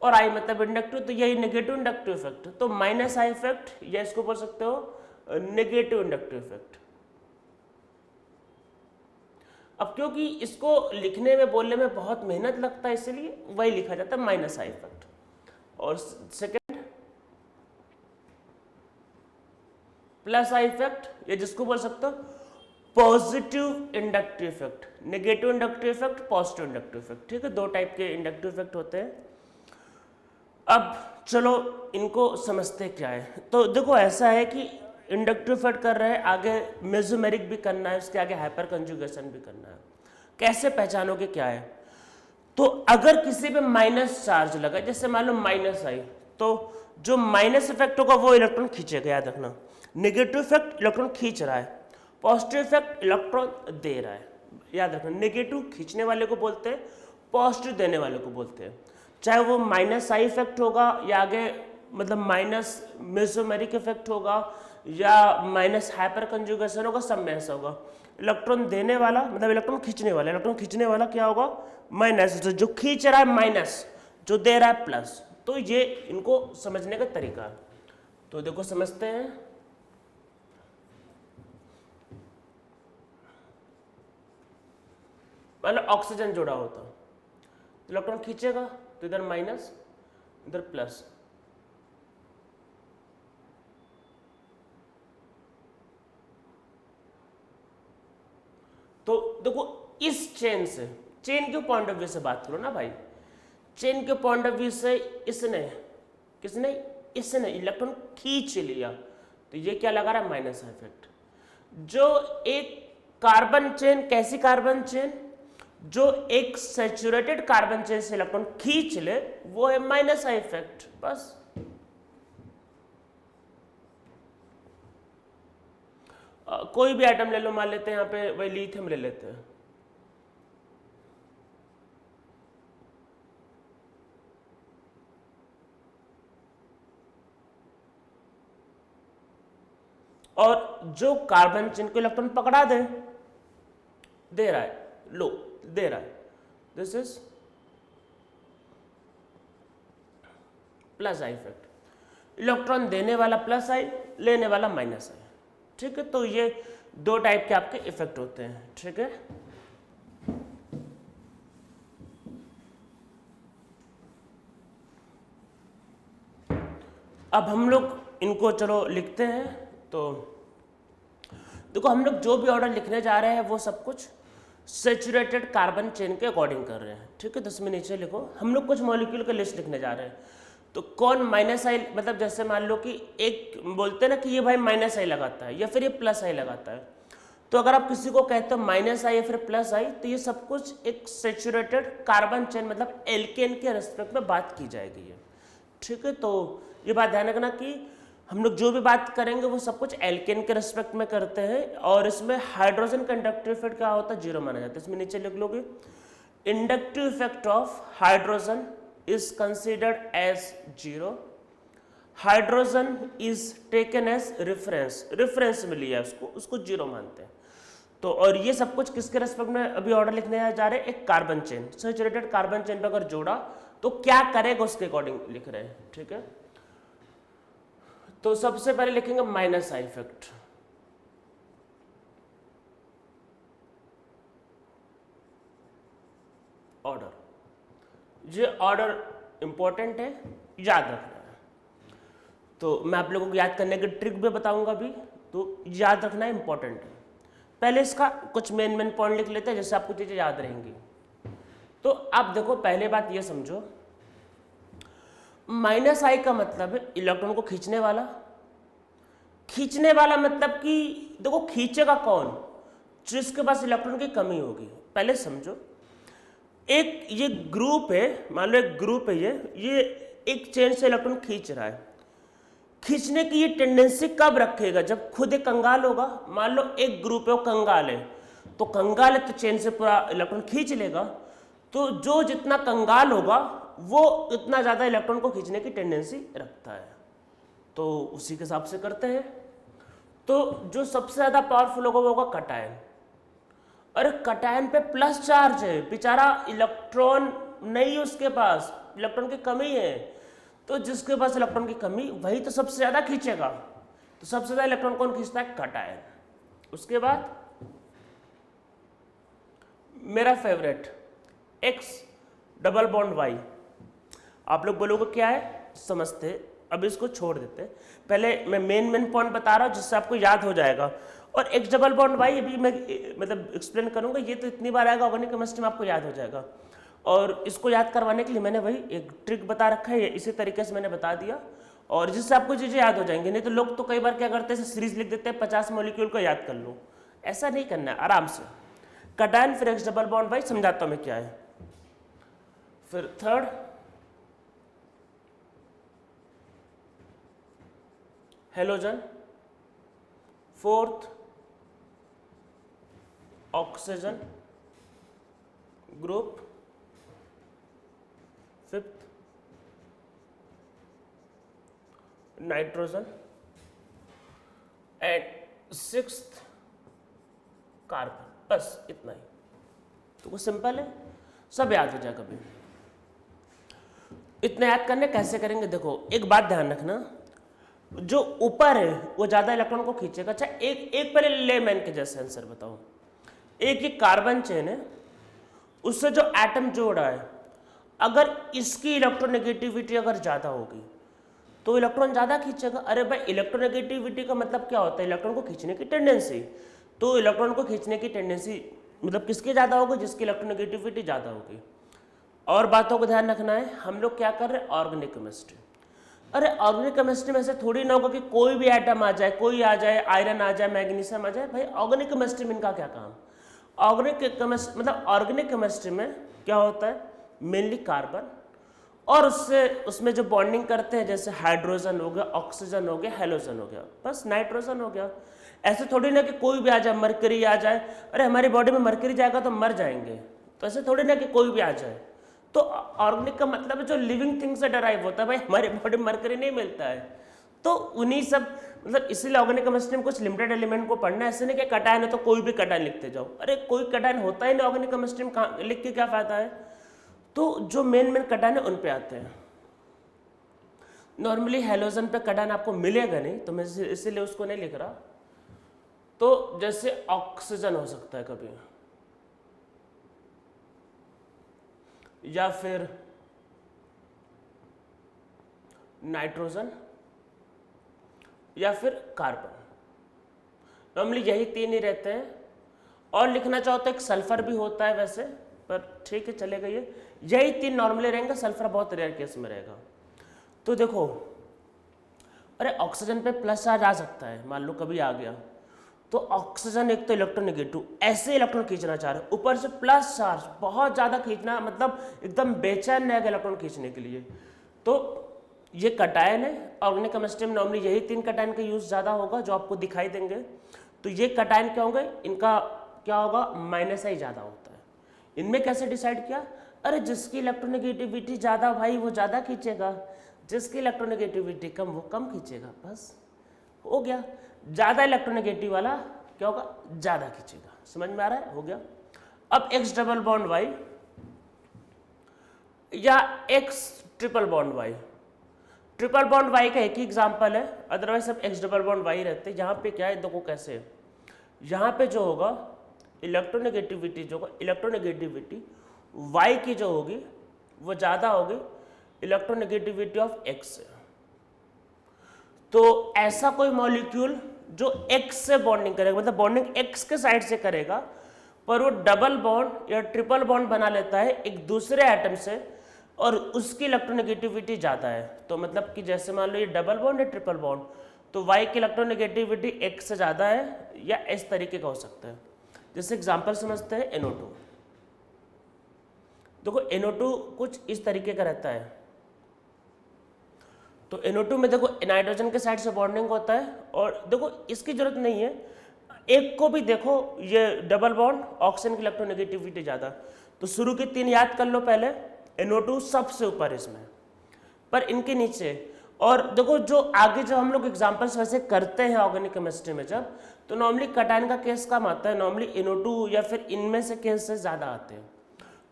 और आई मतलब इंडक्टिव, तो यही नेगेटिव इंडक्टिव इफेक्ट। तो माइनस आई इफेक्ट या इसको बोल सकते हो नेगेटिव इंडक्टिव इफेक्ट। अब क्योंकि इसको लिखने में बोलने में बहुत मेहनत लगता है, इसलिए वही लिखा जाता है माइनस आई इफेक्ट। और सेकेंड प्लस आई इफेक्ट, ये जिसको बोल सकते हो positive inductive effect, negative inductive effect, positive inductive effect. ठीक है, दो टाइप के इंडक्टिव इफेक्ट होते हैं। अब चलो इनको समझते क्या है। तो देखो ऐसा है कि इंडक्टिव इफेक्ट कर रहे हैं, आगे मेसोमेरिक भी करना है, उसके आगे हाइपर कंजुगेशन भी करना है। कैसे पहचानोगे क्या है, तो अगर किसी पे माइनस चार्ज लगा, जैसे मान लो माइनस आई, तो जो माइनस इफेक्ट होगा वो इलेक्ट्रॉन खींचेगा, याद रखना। नेगेटिव इफेक्ट इलेक्ट्रॉन खींच रहा है, पॉजिटिव इफेक्ट इलेक्ट्रॉन दे रहा है, याद रखना। नेगेटिव खींचने वाले को बोलते हैं, पॉजिटिव देने वाले को बोलते हैं। चाहे वो माइनस आई इफेक्ट होगा या आगे मतलब माइनस मेसोमेरिक इफेक्ट होगा या माइनस हाइपर कंजुगेशन होगा, सब में ऐसा होगा। इलेक्ट्रॉन देने वाला मतलब इलेक्ट्रॉन खींचने वाला, इलेक्ट्रॉन खींचने वाला क्या होगा माइनस, जो खींच रहा है माइनस, जो दे रहा है प्लस। तो ये इनको समझने का तरीका है। तो देखो समझते हैं, मतलब ऑक्सीजन जुड़ा होता, इलेक्ट्रॉन खींचेगा तो इधर माइनस इधर प्लस, चेन से, चेन के पॉइंट ऑफ व्यू से बात करो ना भाई, चेन के पॉइंट ऑफ व्यू से इसने, किसने, इसने इलेक्ट्रॉन खींच लिया, तो ये क्या लगा रहा है, माइनस इफेक्ट। जो एक कार्बन चेन, कैसी कार्बन चेन, जो एक सैचुरेटेड कार्बन चेन से इलेक्ट्रॉन खींच ले, वो है माइनस इफेक्ट, बस। कोई भी एटम ले लो, मान लेते हैं यहाँ पे वही लिथियम ले लेते हैं, और जो कार्बन चेन को इलेक्ट्रॉन पकड़ा दे रहा है, लो दे रहा है, this is plus I effect. Electron देने वाला प्लस आई, लेने वाला माइनस आई, ठीक है। तो ये दो टाइप के आपके इफेक्ट होते हैं, ठीक है। अब हम लोग इनको चलो लिखते हैं। तो देखो, हम लोग जो भी ऑर्डर लिखने जा रहे हैं वो सब कुछ सैचुरेटेड कार्बन चेन के अकॉर्डिंग कर रहे हैं, ठीक है। तो इसमें नीचे लिखो, हम लोग कुछ मॉलिक्यूल का लिस्ट लिखने जा रहे हैं। तो कौन माइनस आई, मतलब जैसे मान लो कि एक बोलते हैं ना कि ये भाई माइनस आई लगाता है या फिर ये प्लस आई लगाता है, तो अगर आप किसी को कहते हो माइनस आई या फिर प्लस आई, तो ये सब कुछ एक सैचुरेटेड कार्बन चेन मतलब एल्केन के रेस्पेक्ट में बात की जाएगी ये, ठीक है। तो ये बात ध्यान रखना कि हम लोग जो भी बात करेंगे वो सब कुछ एल्केन के रेस्पेक्ट में करते हैं, और इसमें हाइड्रोजन का इंडक्टिव इफेक्ट क्या होता है, जीरो माना जाता है। इसमें नीचे लिख लोगे, inductive effect of hydrogen is considered as 0, hydrogen is taken as reference में लिया उसको 0 मानते हैं। तो और ये सब कुछ किसके रेस्पेक्ट में अभी ऑर्डर लिखने जा रहे हैं, एक carbon chain, saturated carbon chain पे अगर जोड़ा तो क्या करेगा उसके अकॉर्डिंग लिख रहे हैं, ठीक है। तो सबसे पहले लिखेंगे माइनस आई इफेक्ट, ऑर्डर, ये ऑर्डर इंपॉर्टेंट है, याद रखना है। तो मैं आप लोगों को याद करने की ट्रिक भी बताऊंगा अभी, तो याद रखना इंपॉर्टेंट है। पहले इसका कुछ मेन पॉइंट लिख लेते हैं जिससे आपको चीजें याद रहेंगी। तो आप देखो, पहले बात ये समझो, माइनस आई का मतलब है इलेक्ट्रॉन को खींचने वाला। खींचने वाला मतलब कि देखो, खींचेगा कौन, जिसके पास इलेक्ट्रॉन की कमी होगी। पहले समझो, एक ये ग्रुप है, मान लो एक ग्रुप है, ये एक चेन से इलेक्ट्रॉन खींच रहा है। खींचने की ये टेंडेंसी कब रखेगा, जब खुद एक कंगाल होगा। मान लो एक ग्रुप है, वो कंगाल है, तो कंगाल है तो चेन से पूरा इलेक्ट्रॉन खींच लेगा। तो जो जितना कंगाल होगा वो उतना ज्यादा इलेक्ट्रॉन को खींचने की टेंडेंसी रखता है, तो उसी के हिसाब से करते हैं। तो जो सबसे ज्यादा पावरफुल होगा वो होगा कटायन। अरे कटायन पे प्लस चार्ज है, बेचारा इलेक्ट्रॉन नहीं है उसके पास, इलेक्ट्रॉन की कमी है, तो जिसके पास इलेक्ट्रॉन की कमी वही तो सबसे ज्यादा खींचेगा। तो सबसे ज्यादा इलेक्ट्रॉन कौन खींचता है, कटायन। उसके बाद मेरा favourite x double bond y. आप लोग बोलोगे क्या है, समझते, अब इसको छोड़ देते। पहले मैं मेन पॉइंट बता रहा हूं जिससे आपको याद हो जाएगा। और एक्स डबल बॉन्ड वाई अभी मैं मतलब एक्सप्लेन करूंगा, ये तो इतनी बार आएगा ऑर्गेनिक केमिस्ट्री में, आपको याद हो जाएगा। और इसको याद करवाने के लिए मैंने वही एक ट्रिक बता रखा है, इसी तरीके से मैंने बता दिया, और जिससे आपको चीजें याद हो जाएंगी। नहीं तो लोग तो कई बार क्या करते हैं, सीरीज लिख देते हैं 50 मॉलिक्यूल को याद कर लो, ऐसा नहीं करना है, आराम से। कटायन फिर एक्स डबल बॉन्ड वाई, समझाता हूं मैं क्या है। फिर third halogen, fourth oxygen group, fifth nitrogen, and sixth carbon. बस इतना ही। तो वो सिंपल है, सब याद हो जाएगा। कभी इतना याद करने कैसे करेंगे, देखो एक बात ध्यान रखना, जो ऊपर है वो ज्यादा इलेक्ट्रॉन को खींचेगा। अच्छा एक पहले लेमैन के जैसे आंसर बताओ। एक ये कार्बन चेन है, उससे जो एटम जोड़ा है, अगर इसकी इलेक्ट्रोनेगेटिविटी अगर ज्यादा होगी तो इलेक्ट्रॉन ज्यादा खींचेगा। अरे भाई, इलेक्ट्रोनेगेटिविटी का मतलब क्या होता है, इलेक्ट्रॉन को खींचने की टेंडेंसी। तो इलेक्ट्रॉन को खींचने की टेंडेंसी मतलब किसकी ज़्यादा होगी, जिसकी इलेक्ट्रोनेगेटिविटी ज़्यादा होगी। और बातों को ध्यान रखना है, हम लोग क्या कर रहे हैं, ऑर्गेनिक केमिस्ट्री। अरे ऑर्गेनिक केमिस्ट्री में ऐसे थोड़ी ना होगा कि कोई भी आइटम आ जाए, कोई आ जाए, आयरन आ जाए, मैग्नीशियम आ जाए। भाई ऑर्गेनिक केमिस्ट्री में इनका क्या काम, ऑर्गेनिक केमिस्ट्री मतलब ऑर्गेनिक केमिस्ट्री में क्या होता है, मेनली कार्बन और उसमें जो बॉन्डिंग करते हैं, जैसे हाइड्रोजन हो गया, ऑक्सीजन हो गया, हेलोजन हो गया, बस नाइट्रोजन हो गया। ऐसे थोड़ी ना कि कोई भी आ जाए, मरकरी आ जाए। अरे हमारी बॉडी में मरकरी जाएगा तो मर जाएंगे, तो ऐसे थोड़ी ना कि कोई भी आ जाए। तो ऑर्गेनिक का मतलब जो लिविंग थिंग से डराइव होता है, भाई हमारी बॉडी में मरकरी नहीं मिलता है, तो उन्हीं सब मतलब इसीलिए ऑर्गेनिक केमिस्ट्री में कुछ लिमिटेड एलिमेंट को पढ़ना है। ऐसे नहीं कि कटायन है तो कोई भी कटायन लिखते जाओ, अरे कोई कटायन होता ही नहीं ऑर्गेनिक केमिस्ट्री में, लिख के क्या फायदा है। तो जो मेन कटायन है उन पे आते हैं। नॉर्मली हेलोजन पे कटायन आपको मिलेगा नहीं, तो मैं इसीलिए उसको नहीं लिख रहा। तो जैसे ऑक्सीजन हो सकता है कभी, या फिर नाइट्रोजन, या फिर कार्बन। नॉर्मली यही तीन ही रहते हैं। और लिखना चाहो तो एक सल्फर भी होता है वैसे, पर ठीक है चलेगा, यही तीन नॉर्मली रहेंगे, सल्फर बहुत रेयर केस में रहेगा। तो देखो, अरे ऑक्सीजन पे प्लस चार्ज आ सकता है, मान लो कभी आ गया, तो ऑक्सीजन एक तो इलेक्ट्रोनेगेटिव, ऐसे इलेक्ट्रॉन खींचना चाह रहे, ऊपर से प्लस चार्ज बहुत ज़्यादा खींचना, मतलब एकदम बेचैन रहेगा इलेक्ट्रॉन खींचने के लिए। तो ये कटायन है। ऑर्गेनिक केमिस्ट्री में नॉर्मली यही तीन कटायन का यूज ज़्यादा होगा जो आपको दिखाई देंगे। तो ये कटायन क्या होंगे, इनका क्या होगा, माइनस आई ज़्यादा होता है। इनमें कैसे डिसाइड किया, अरे जिसकी इलेक्ट्रोनेगेटिविटी ज़्यादा भाई वो ज़्यादा खींचेगा, जिसकी इलेक्ट्रोनेगेटिविटी कम वो कम खींचेगा, बस हो गया। ज़्यादा इलेक्ट्रोनेगेटिव वाला क्या होगा, ज़्यादा खींचेगा। समझ में आ रहा है, हो गया। अब एक्स डबल बॉन्ड वाई या x triple bond y, triple bond y का एक ही एग्जाम्पल है, अदरवाइज सब एक्स डबल बॉन्ड वाई रहते हैं। यहाँ पे क्या है, देखो कैसे है, यहाँ पे जो होगा इलेक्ट्रोनेगेटिविटी, जो होगा इलेक्ट्रोनेगेटिविटी वाई की जो होगी वो ज़्यादा होगी इलेक्ट्रोनेगेटिविटी ऑफ एक्स से। तो ऐसा कोई मॉलिक्यूल जो एक्स से बॉन्डिंग करेगा, मतलब बॉन्डिंग एक्स के साइड से करेगा, पर वो डबल बॉन्ड या ट्रिपल बॉन्ड बना लेता है एक दूसरे एटम से, और उसकी इलेक्ट्रोनेगेटिविटी ज़्यादा है। तो मतलब कि जैसे मान लो ये डबल बॉन्ड है, ट्रिपल बॉन्ड, तो वाई की इलेक्ट्रोनेगेटिविटी एक्स से ज़्यादा है, या इस तरीके का हो सकता है। जैसे एग्जाम्पल समझते हैं NO2। देखो NO2 कुछ इस तरीके का रहता है। तो NO2 में देखो नाइट्रोजन के साइड से बॉन्डिंग होता है, और देखो इसकी जरूरत नहीं है, एक को भी देखो ये डबल बॉन्ड, ऑक्सीजन की इलेक्ट्रोनेगेटिविटी ज़्यादा। तो शुरू की तीन याद कर लो पहले, NO2 सबसे ऊपर इसमें, पर इनके नीचे। और देखो जो आगे जब हम लोग एग्जाम्पल्स वैसे करते हैं ऑर्गेनिक केमिस्ट्री में जब, तो नॉर्मली कटायन का केस कम आता है, नॉर्मली NO2 या फिर इनमें से केस से ज़्यादा आते हैं।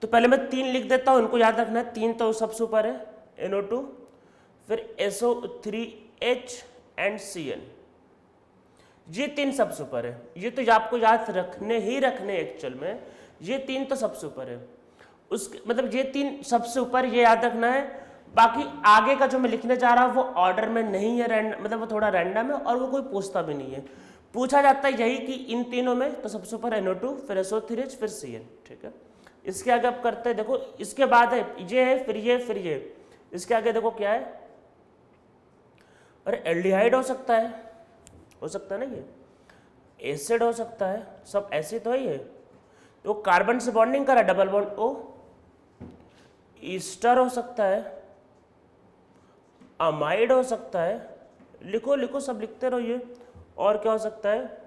तो पहले मैं तीन लिख देता हूँ, इनको याद रखना है। तीन तो सबसे ऊपर है NO2, फिर SO3H एंड CN, ये तीन सबसे ऊपर है। ये तो आपको याद रखने एक्चुअल में, ये तीन तो सबसे ऊपर है। उसके मतलब ये तीन सबसे ऊपर, ये याद रखना है। बाकी आगे का जो मैं लिखने जा रहा हूँ वो ऑर्डर में नहीं है, मतलब वो थोड़ा रैंडम है, और वो कोई पूछता भी नहीं है। पूछा जाता है यही कि इन तीनों में तो सबसे ऊपर NO2, फिर SO3H, फिर CN, ठीक है। इसके आगे आप करते हैं, देखो इसके बाद है ये है, फिर ये, फिर ये। इसके आगे देखो क्या है, अरे एल्डिहाइड हो सकता है ना, ये एसिड हो सकता है, सब एसिड तो है। तो कार्बन से बॉन्डिंग करा, डबल बॉन्ड O। ईस्टर हो सकता है, अमाइड हो सकता है, लिखो लिखो सब लिखते रहो ये। और क्या हो सकता है,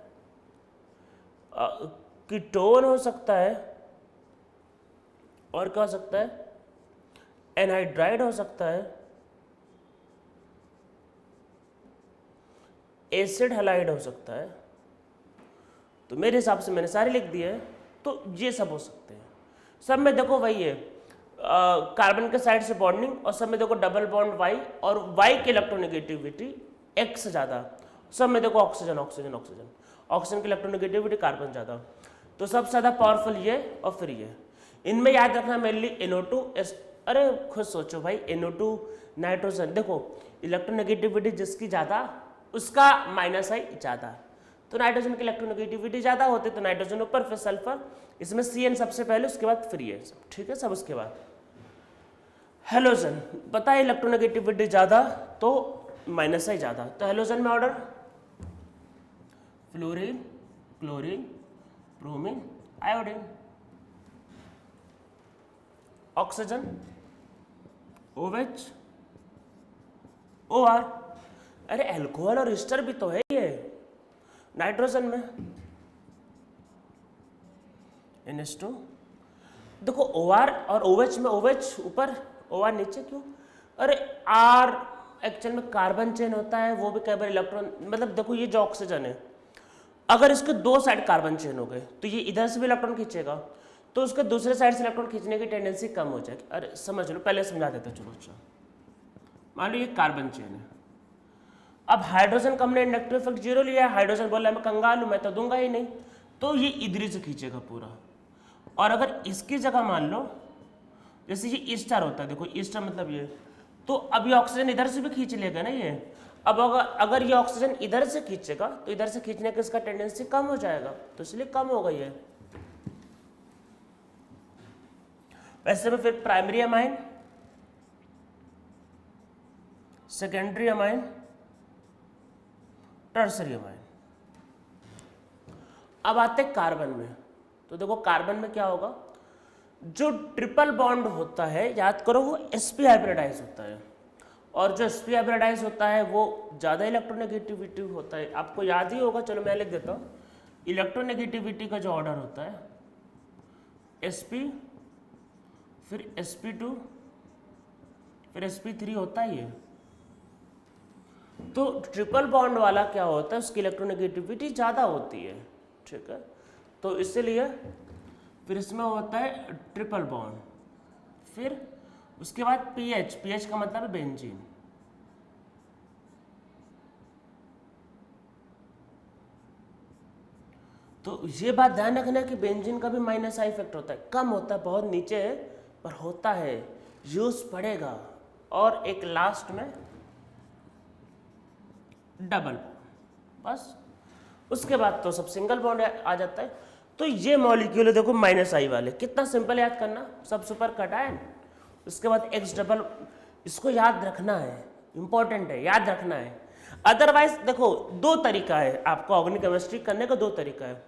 कीटोन हो सकता है, और क्या हो सकता है, एनहाइड्राइड हो सकता है, एसिड हैलाइड हो सकता है। तो मेरे हिसाब से मैंने सारे लिख दिए हैं, तो ये सब हो सकते हैं। सब में देखो वही है, कार्बन के साइड से बॉन्डिंग, और सब में देखो डबल बॉन्ड वाई, और वाई की इलेक्ट्रोनेगेटिविटी एक्स से ज़्यादा। सब में देखो ऑक्सीजन ऑक्सीजन ऑक्सीजन, ऑक्सीजन की इलेक्ट्रोनेगेटिविटी कार्बन ज़्यादा। तो सबसे ज़्यादा पावरफुल ये, और फिर ये। इनमें याद रखना मेनली NO2 अरे खुद सोचो भाई, NO2 नाइट्रोजन, देखो इलेक्ट्रोनेगेटिविटी जिसकी ज़्यादा उसका माइनस आई ज़्यादा। तो नाइट्रोजन की इलेक्ट्रोनेगेटिविटी ज़्यादा होती है, तो नाइट्रोजन ऊपर फिर सल्फर, इसमें CN सबसे पहले, उसके बाद फ्री है सब, ठीक है सब। उसके बाद हेलोजन, पता है इलेक्ट्रोनेगेटिविटी ज़्यादा तो माइनस आई ज़्यादा, तो हेलोजन में order fluorine, chlorine, bromine, iodine. Oxygen OH, OR, अरे एल्कोहल और ईस्टर भी तो है ये। नाइट्रोजन में NH2, देखो OR और OH में OH ऊपर OR नीचे, क्यों? अरे R एक्चुअल में कार्बन चेन होता है, वो भी कई बार इलेक्ट्रॉन, मतलब देखो ये जो ऑक्सीजन है, अगर इसके दो साइड कार्बन चेन हो गए तो ये इधर से भी इलेक्ट्रॉन खींचेगा, तो उसके दूसरे साइड से इलेक्ट्रॉन खींचने की टेंडेंसी कम हो जाएगी। अरे समझ लो, पहले समझा देता चलो। अच्छा मान लो ये कार्बन चेन है, अब हाइड्रोजन का हमने इंडक्टिव इफेक्ट 0 लिया है, हाइड्रोजन बोला मैं कंगाल हूं, मैं तो दूंगा ही नहीं, तो ये इधर से खींचेगा पूरा। और अगर इसकी जगह मान लो जैसे ये ईस्टर होता है, देखो ईस्टर मतलब ये, तो अब ये ऑक्सीजन इधर से भी खींच लेगा ना ये। अब अगर ये ऑक्सीजन इधर से खींचेगा तो इधर से खींचने का इसका टेंडेंसी कम हो जाएगा, तो इसलिए कम होगा ये। वैसे में फिर primary amine, secondary amine, tertiary amine. अब आते कार्बन में, तो देखो कार्बन में क्या होगा, जो ट्रिपल बॉन्ड होता है याद करो वो sp हाइब्रिडाइज होता है, और जो sp हाइब्रिडाइज होता है वो ज़्यादा इलेक्ट्रोनेगेटिविटी होता है। आपको याद ही होगा, चलो मैं लिख देता हूँ, इलेक्ट्रोनेगेटिविटी का जो ऑर्डर होता है sp, फिर sp2, फिर sp3 होता है ये। तो ट्रिपल बॉन्ड वाला क्या होता है, उसकी इलेक्ट्रोनेगेटिविटी ज़्यादा होती है, ठीक है। तो इसलिए फिर इसमें होता है ट्रिपल बॉन्ड, फिर उसके बाद pH का मतलब है बेंजीन। तो ये बात ध्यान रखना कि बेंजीन का भी माइनस आई इफेक्ट होता है, कम होता है, बहुत नीचे है पर होता है, यूज पड़ेगा। और एक लास्ट में डबल, बस उसके बाद तो सब सिंगल बॉन्ड आ जाता है। तो ये मॉलिक्यूल है देखो माइनस आई वाले, कितना सिंपल याद करना, सब सुपर कटायन, उसके बाद X डबल, इसको याद रखना है, इंपॉर्टेंट है, याद रखना है। अदरवाइज देखो दो तरीका है आपको ऑर्गेनिक केमिस्ट्री करने का, दो तरीका है।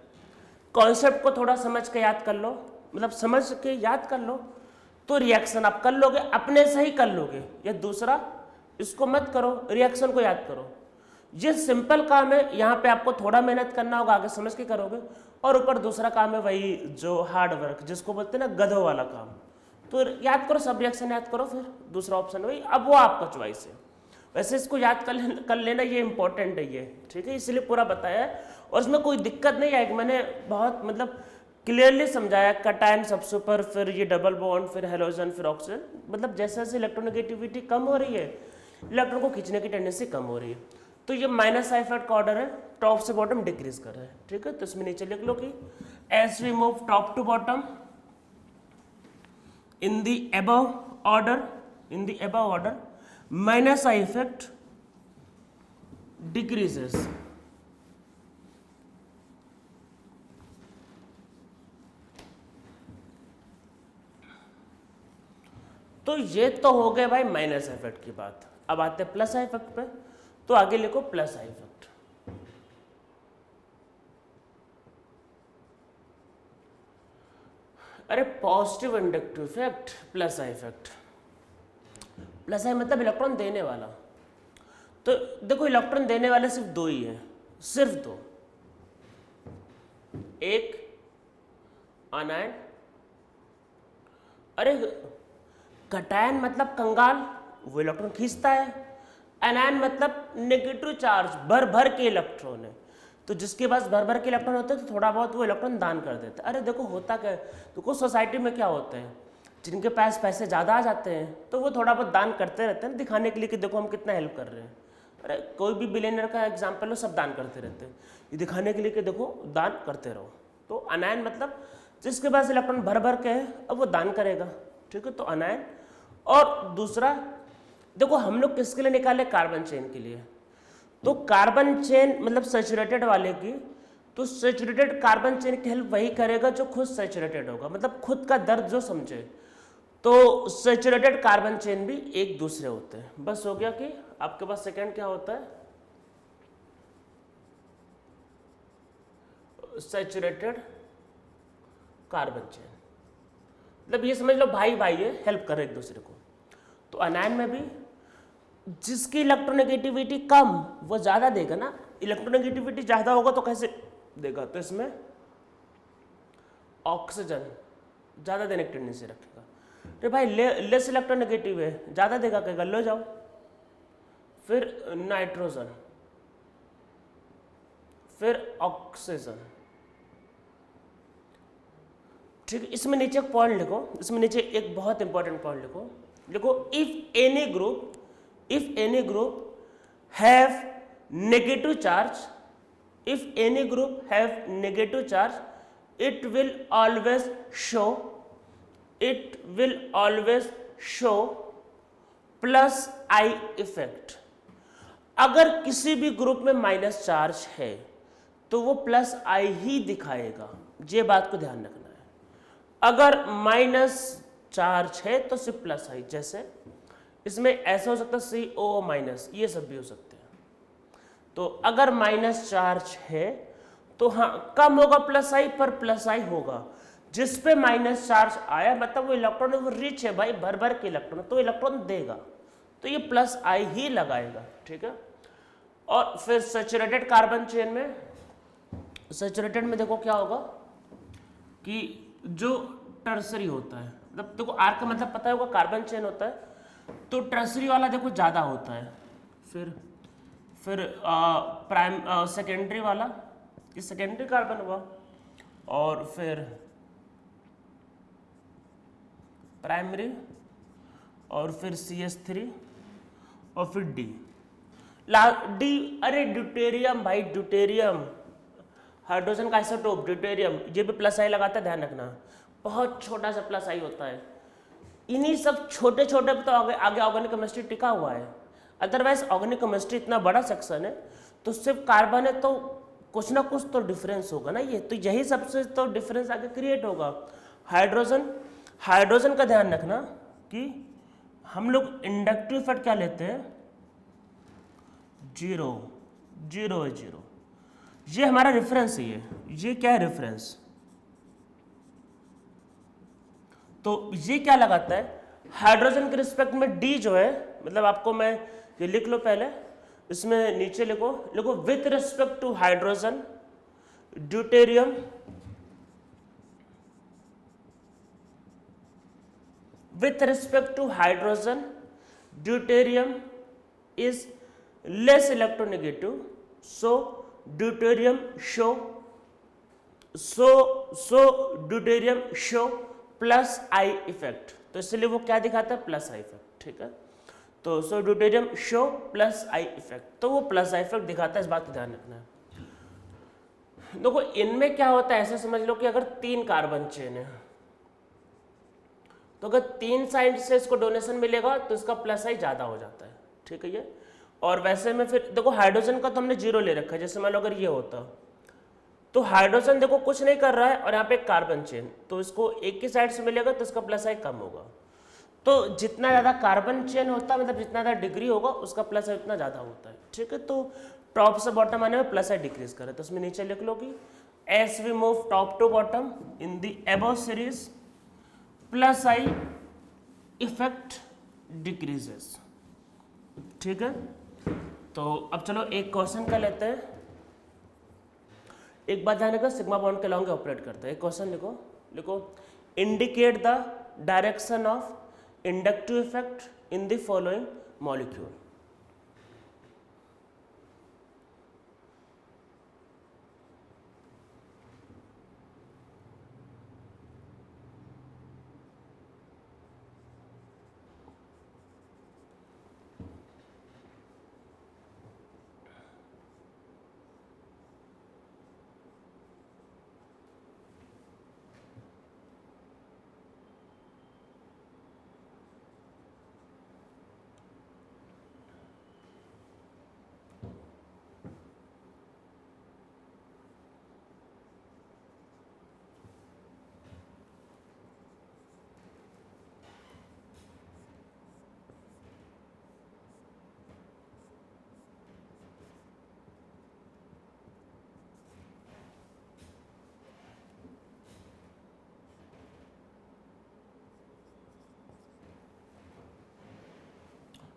कॉन्सेप्ट को थोड़ा समझ के याद कर लो, मतलब समझ के याद कर लो तो रिएक्शन आप कर लोगे, अपने से ही कर लोगे। या दूसरा, इसको मत करो, रिएक्शन को याद करो। ये सिंपल काम है, यहाँ पे आपको थोड़ा मेहनत करना होगा, आगे समझ के करोगे। और ऊपर दूसरा काम है वही जो हार्ड वर्क, जिसको बोलते हैं ना गधों वाला काम। तो याद करो, सब रिएक्शन याद करो, फिर दूसरा ऑप्शन वही, अब वो आपका चॉइस है। वैसे इसको याद कर लेना, ये इंपॉर्टेंट है ये, ठीक है, इसलिए पूरा बताया है। और इसमें कोई दिक्कत नहीं आएगी, मैंने बहुत मतलब क्लियरली समझाया, कटायन सब सुपर, फिर ये डबल बॉन्ड, फिर हेलोजन, फिर ऑक्सीजन, मतलब जैसे जैसे इलेक्ट्रोनेगेटिविटी कम हो रही है, इलेक्ट्रॉन को खींचने की टेंडेंसी कम हो रही है। तो ये माइनस आई इफेक्ट का ऑर्डर है, टॉप से बॉटम डिक्रीज कर रहा है, ठीक है। तो इसमें नीचे लिख लो कि as we move top to bottom in the above order minus I effect decreases। तो ये तो हो गए भाई माइनस इफेक्ट की बात। अब आते हैं प्लस आई इफेक्ट पे, तो आगे लिखो प्लस आई इफेक्ट। अरे positive inductive effect, plus I effect. Plus I मतलब इलेक्ट्रॉन देने वाला। तो देखो इलेक्ट्रॉन देने वाले सिर्फ दो ही हैं, सिर्फ दो, एक अनायन, अरे कटायन मतलब कंगाल, वो इलेक्ट्रॉन खींचता है। एनायन मतलब नेगेटिव चार्ज, भर भर के इलेक्ट्रॉन है, तो जिसके पास भर भर के इलेक्ट्रॉन होते हैं तो थोड़ा बहुत वो इलेक्ट्रॉन दान कर देता है। अरे देखो होता क्या है, देखो सोसाइटी में क्या होता है, जिनके पास पैसे ज़्यादा आ जाते हैं तो वो थोड़ा बहुत दान करते रहते हैं, दिखाने के लिए कि देखो हम कितना हेल्प कर रहे हैं। अरे कोई भी बिलियनर का एग्जाम्पल हो, सब दान करते रहते हैं, ये दिखाने के लिए कि देखो दान करते रहो। तो अनायन मतलब जिसके पास इलेक्ट्रॉन भर भर के है, अब वो दान करेगा, ठीक है, तो अनायन। और दूसरा देखो हम लोग किसके लिए निकाले, कार्बन चेन के लिए। तो कार्बन चेन मतलब सैचुरेटेड वाले की तो सैचुरेटेड कार्बन चेन की हेल्प वही करेगा जो खुद सैचुरेटेड होगा, मतलब खुद का दर्द जो समझे। तो सैचुरेटेड कार्बन चेन भी एक दूसरे होते हैं। बस हो गया कि आपके पास सेकंड क्या होता है, सैचुरेटेड कार्बन चेन, मतलब ये समझ लो भाई भाई है, हेल्प कर एक दूसरे को। तो अनायन में भी जिसकी इलेक्ट्रोनेगेटिविटी कम वो ज़्यादा देगा ना, इलेक्ट्रोनेगेटिविटी ज़्यादा होगा तो कैसे देगा, तो इसमें ऑक्सीजन ज़्यादा देने की टेंडेंसी रखेगा। तो भाई लेस इलेक्ट्रोनेगेटिव है, ज़्यादा देगा, कहेगा लो जाओ। फिर नाइट्रोजन, फिर ऑक्सीजन, ठीक है। इसमें नीचे एक पॉइंट लिखो, इसमें नीचे एक बहुत इंपॉर्टेंट पॉइंट लिखो, लिखो if any group have negative charge, if any group have negative charge, it will always show plus I effect. अगर किसी भी ग्रुप में माइनस चार्ज है तो वो प्लस आई ही दिखाएगा, ये बात को ध्यान रखना है। अगर माइनस चार्ज है तो सिर्फ प्लस आई, जैसे इसमें ऐसा हो सकता है CO माइनस, ये सब भी हो सकते हैं। तो अगर माइनस चार्ज है तो हाँ कम होगा प्लस आई, पर प्लस आई होगा। जिस पे माइनस चार्ज आया मतलब वो इलेक्ट्रॉन वो रिच है भाई, भर भर के इलेक्ट्रॉन, तो इलेक्ट्रॉन देगा, तो ये प्लस आई ही लगाएगा, ठीक है। और फिर सैचुरेटेड कार्बन चेन में, सैचुरेटेड में देखो क्या होगा कि जो टर्सरी होता है, मतलब देखो आर का मतलब पता होगा, कार्बन चेन होता है तो टर्सरी वाला देखो ज़्यादा होता है, फिर सेकेंडरी वाला, ये सेकेंडरी कार्बन हुआ, और फिर प्राइमरी, और फिर CH3, और फिर डी। अरे ड्यूटेरियम भाई, ड्यूटेरियम हाइड्रोजन का आइसोटोप ड्यूटेरियम, ये भी प्लस आई लगाता है, ध्यान रखना, बहुत छोटा सा प्लस आई होता है। इन्हीं सब छोटे छोटे पे तो आगे ऑर्गेनिक केमिस्ट्री टिका हुआ है, अदरवाइज ऑर्गेनिक केमिस्ट्री इतना बड़ा सेक्शन है, तो सिर्फ कार्बन है तो कुछ ना कुछ तो डिफरेंस होगा ना, ये तो यही सबसे तो डिफरेंस आगे क्रिएट होगा। हाइड्रोजन का ध्यान रखना कि हम लोग इंडक्टिव इफेक्ट क्या लेते हैं, 0 0 0, ये हमारा रेफरेंस है, ये क्या है रेफरेंस, तो ये क्या लगाता है हाइड्रोजन के रिस्पेक्ट में डी जो है, मतलब आपको मैं ये लिख लो पहले, इसमें नीचे लिखो with respect to hydrogen deuterium with respect to hydrogen deuterium is less electronegative, so deuterium show plus I effect, तो इसलिए वो क्या दिखाता है, प्लस आई इफेक्ट, ठीक है। तो so deuterium show plus I effect, तो वो प्लस आई इफेक्ट दिखाता है, इस बात का ध्यान रखना है। देखो इनमें क्या होता है, ऐसे समझ लो कि अगर 3 कार्बन चेन है तो अगर 3 साइड से इसको डोनेशन मिलेगा तो इसका प्लस आई ज्यादा हो जाता है, ठीक है ये। और वैसे में फिर देखो हाइड्रोजन का तो हमने 0 ले रखा है, जैसे मान लो अगर ये होता तो हाइड्रोजन देखो कुछ नहीं कर रहा है और यहाँ पे एक कार्बन चेन, तो इसको एक ही साइड से मिलेगा तो इसका प्लस आई कम होगा। तो जितना ज़्यादा कार्बन चेन होता है मतलब जितना ज़्यादा डिग्री होगा उसका प्लस आई उतना ज़्यादा होता है, ठीक है। तो टॉप से बॉटम आने में प्लस आई डिक्रीज करे, तो उसमें नीचे लिख लो कि as we move top to bottom in the above series plus I effect decreases, ठीक है। तो अब चलो एक क्वेश्चन का लेते हैं। एक बात ध्यान रखो, सिग्मा बॉन्ड के लॉन्ग ऑपरेट करता है। एक क्वेश्चन लिखो indicate the direction of inductive effect in the following molecule.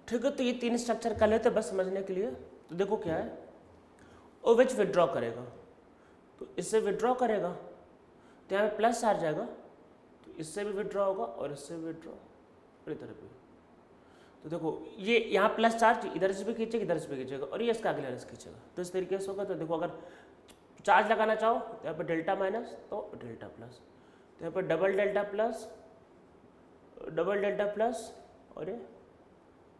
ठीक है, तो ये 3 स्ट्रक्चर कर लेते बस समझने के लिए। तो देखो क्या है, OH विड्रॉ करेगा, तो इससे विड्रॉ करेगा तो यहाँ पे प्लस चार्ज आएगा, तो इससे भी विड्रॉ होगा और इससे भी विड्रॉ और इधर भी। तो देखो ये यहाँ प्लस चार्ज इधर से भी खींचेगा, इधर से भी खींचेगा और ये इसका अगले से खींचेगा, तो इस तरीके से होगा। तो देखो अगर चार्ज लगाना चाहो तो यहाँ पे डेल्टा माइनस तो डेल्टा प्लस, तो यहाँ पे डबल डेल्टा प्लस और ये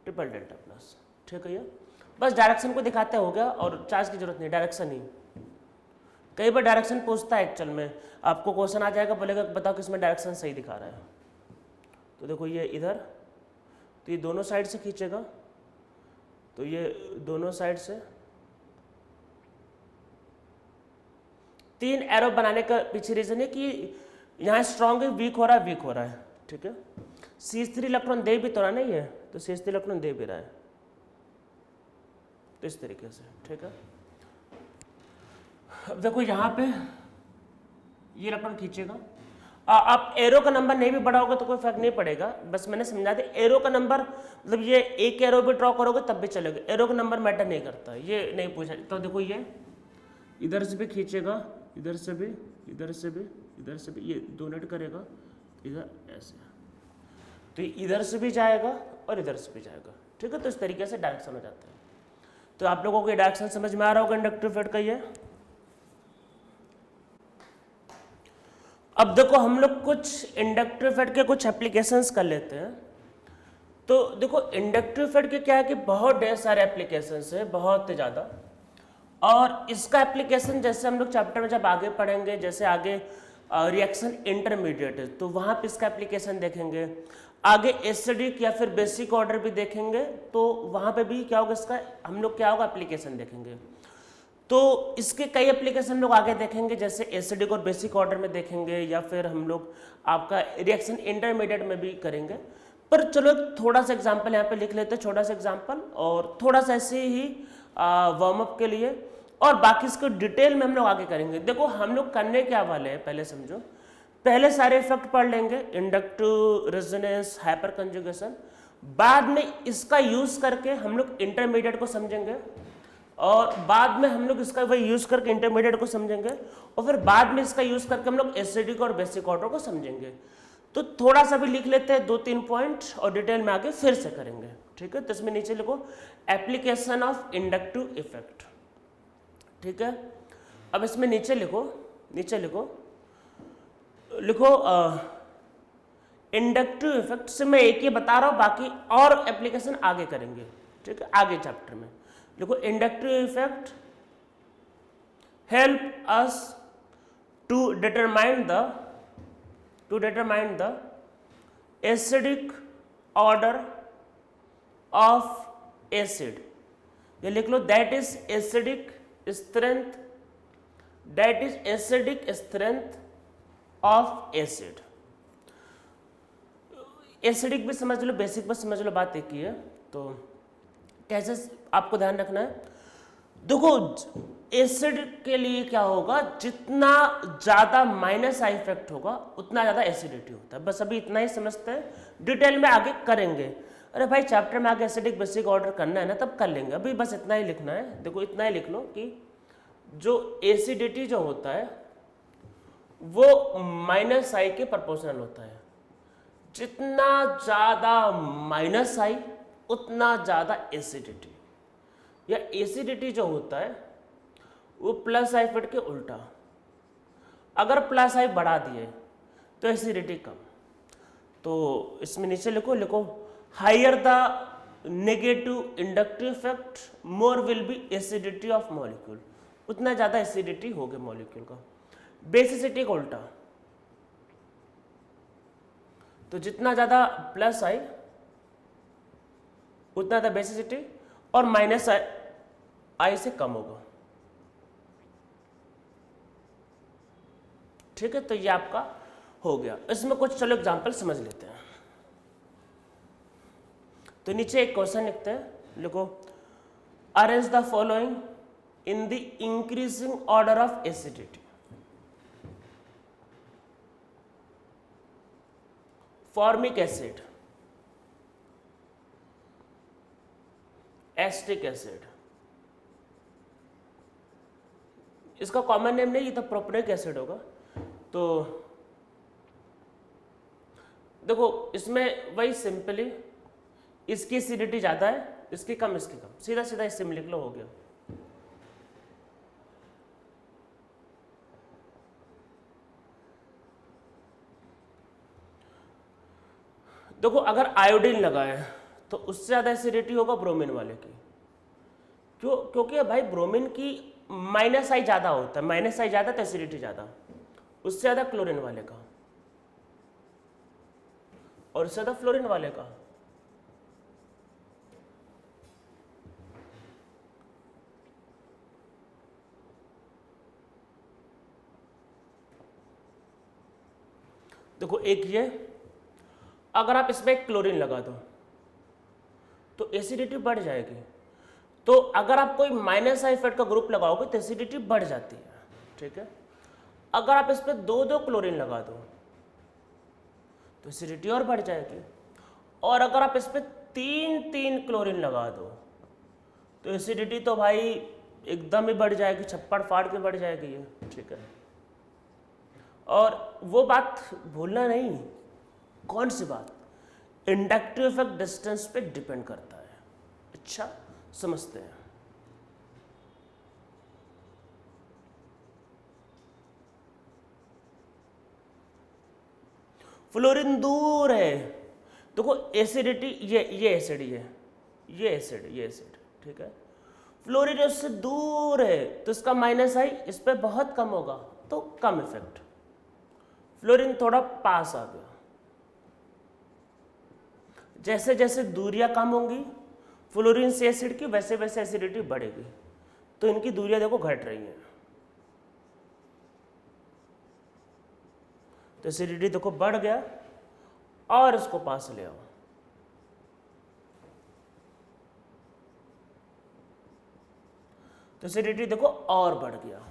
ट्रिपल डेल्टा प्लस। ठीक है, ये बस डायरेक्शन को दिखाते हो गया और चार्ज की जरूरत नहीं, डायरेक्शन ही। कई बार डायरेक्शन पूछता है एक्चुअल में, आपको क्वेश्चन आ जाएगा, बोलेगा बताओ किसमें डायरेक्शन सही दिखा रहा है। तो देखो ये इधर, तो ये दोनों साइड से खींचेगा, तो ये दोनों साइड से 3 एरो बनाने का पीछे रीजन है कि यहाँ स्ट्रॉन्ग है, वीक हो रहा है। ठीक है, CH3 इलेक्ट्रॉन दे भी तो रहा नहीं है, तो CH3 इलेक्ट्रॉन दे भी रहा है, तो इस तरीके से। ठीक है, अब देखो यहाँ पे ये इलेक्ट्रॉन खींचेगा। आप एरो का नंबर नहीं भी बढ़ाओगे तो कोई फर्क नहीं पड़ेगा, बस मैंने समझा दिया। एरो का नंबर मतलब ये एक एरो भी ड्रॉ करोगे तब भी चलेगा, एरो का नंबर मैटर नहीं करता, ये नहीं पूछा। तो देखो ये इधर से भी खींचेगा, इधर से भी, इधर से भी, इधर से भी, ये डोनेट करेगा इधर ऐसे, तो इधर से भी जाएगा और इधर से भी जाएगा। ठीक है, तो इस तरीके से डायरेक्शन हो जाता है। तो आप लोगों को डायरेक्शन समझ में आ रहा होगा इंडक्टिव इफेक्ट का ये। अब देखो हम लोग कुछ इंडक्टिव इफेक्ट के कुछ एप्लीकेशंस कर लेते हैं। तो देखो इंडक्टिव इफेक्ट के क्या है कि बहुत ढेर सारे एप्लीकेशंस है, बहुत ज़्यादा। और इसका एप्लीकेशन जैसे हम लोग चैप्टर में जब आगे पढ़ेंगे, जैसे आगे रिएक्शन इंटरमीडिएट है तो वहाँ पे इसका एप्लीकेशन देखेंगे, आगे एसिडिक या फिर बेसिक ऑर्डर भी देखेंगे, तो वहाँ पे भी क्या होगा, इसका हम लोग क्या होगा एप्लीकेशन देखेंगे। तो इसके कई एप्लीकेशन हम लोग आगे देखेंगे, जैसे एसिडिक और बेसिक ऑर्डर में देखेंगे, या फिर हम लोग आपका रिएक्शन इंटरमीडिएट में भी करेंगे। पर चलो थोड़ा सा एग्जाम्पल यहाँ पे लिख लेते हैं, छोटा सा एग्जाम्पल, और थोड़ा सा ऐसे ही वार्म अप के लिए, और बाकी इसको डिटेल में हम लोग आगे करेंगे। देखो हम लोग करने क्या वाले हैं, पहले समझो, पहले सारे इफेक्ट पढ़ लेंगे, इंडक्टिव, रेजोनेंस, हाइपर कंजुगेशन, बाद में इसका यूज करके हम लोग इंटरमीडिएट को समझेंगे, और बाद में हम लोग इसका वही यूज करके इंटरमीडिएट को समझेंगे, और फिर बाद में इसका यूज करके हम लोग एसिडिक और बेसिक ऑर्डर को समझेंगे। तो थोड़ा सा भी लिख लेते हैं 2-3 पॉइंट, और डिटेल में आगे फिर से करेंगे। ठीक है, तो इसमें नीचे लिखो एप्लीकेशन ऑफ इंडक्टिव इफेक्ट। ठीक है, अब इसमें नीचे लिखो इंडक्टिव इफेक्ट से मैं एक ही बता रहा हूं, बाकी और एप्लीकेशन आगे करेंगे। ठीक है, आगे चैप्टर में लिखो inductive effect help us to determine the acidic order of acid. ये लिख लो, that is acidic strength of acid. Acidic भी समझ लो, बेसिक भी समझ लो, बात एक ही है। तो कैसे आपको ध्यान रखना है, देखो एसिड के लिए क्या होगा, जितना ज्यादा माइनस आई इफेक्ट होगा उतना ज्यादा एसिडिटी होता है। बस अभी इतना ही समझते हैं, डिटेल में आगे करेंगे। अरे भाई चैप्टर में आगे एसिडिक बेसिक ऑर्डर करना है ना, तब कर लेंगे, अभी बस इतना ही लिखना है। देखो इतना ही लिख लो कि जो एसिडिटी जो होता है वो माइनस आई के प्रोपोर्शनल होता है। जितना ज्यादा माइनस आई उतना ज्यादा एसिडिटी, या एसिडिटी जो होता है वो प्लस आई इफेक्ट के उल्टा। अगर प्लस आई बढ़ा दिए तो एसिडिटी कम। तो इसमें नीचे लिखो higher the negative inductive effect more will be acidity of molecule, उतना ज्यादा एसिडिटी हो गया मॉलिक्यूल का। बेसिसिटी का उल्टा, तो जितना ज्यादा प्लस आई उतना ज्यादा बेसिसिटी, और माइनस आई से कम होगा। ठीक है, तो ये आपका हो गया। इसमें कुछ चलो एग्जांपल समझ लेते हैं। तो नीचे एक क्वेश्चन लिखते हैं, लिखो arrange the following in the increasing order of acidity. Formic acid, acetic acid, इसका कॉमन नेम नहीं, ये तो प्रोपेनिक एसिड होगा। तो देखो इसमें वही सिंपली इसकी एसिडिटी ज़्यादा है, इसकी कम, इसकी कम, सीधा सीधा इससे लिख लो, हो गया। देखो अगर आयोडीन लगाए तो उससे ज़्यादा एसिडिटी होगा ब्रोमीन वाले की। क्यों? क्योंकि भाई ब्रोमीन की माइनस आई ज़्यादा होता है, माइनस आई ज़्यादा तो एसिडिटी ज़्यादा, उससे ज़्यादा क्लोरीन वाले का, और उससे ज़्यादा फ्लोरीन वाले का। देखो एक ये, अगर आप इसमें क्लोरीन लगा दो तो एसिडिटी बढ़ जाएगी। तो अगर आप कोई माइनस आई फैट का ग्रुप लगाओगे तो एसिडिटी बढ़ जाती है, ठीक है। अगर आप इस पर 2-2 क्लोरीन लगा दो तो एसिडिटी और बढ़ जाएगी, और अगर आप इस पर 3-3 क्लोरीन लगा दो तो एसिडिटी तो भाई एकदम ही बढ़ जाएगी, छप्पड़ फाड़ के बढ़ जाएगी ये, ठीक है। और वो बात भूलना नहीं, कौन सी बात? इंडक्टिव इफेक्ट डिस्टेंस पे डिपेंड करता है। अच्छा समझते हैं। फ्लोरीन दूर है, देखो एसिडिटी, ये एसिड, ये एसिड, ठीक है। फ्लोरीन उससे दूर है तो इसका माइनस आई इस पे बहुत कम होगा, तो कम इफेक्ट। फ्लोरीन थोड़ा पास आ गया, जैसे जैसे दूरियां कम होंगी फ्लोरीन से एसिड की, वैसे वैसे एसिडिटी बढ़ेगी। तो इनकी दूरियां देखो घट रही हैं, तो एसिडिटी देखो बढ़ गया, और इसको पास ले आओ, तो एसिडिटी देखो और बढ़ गया।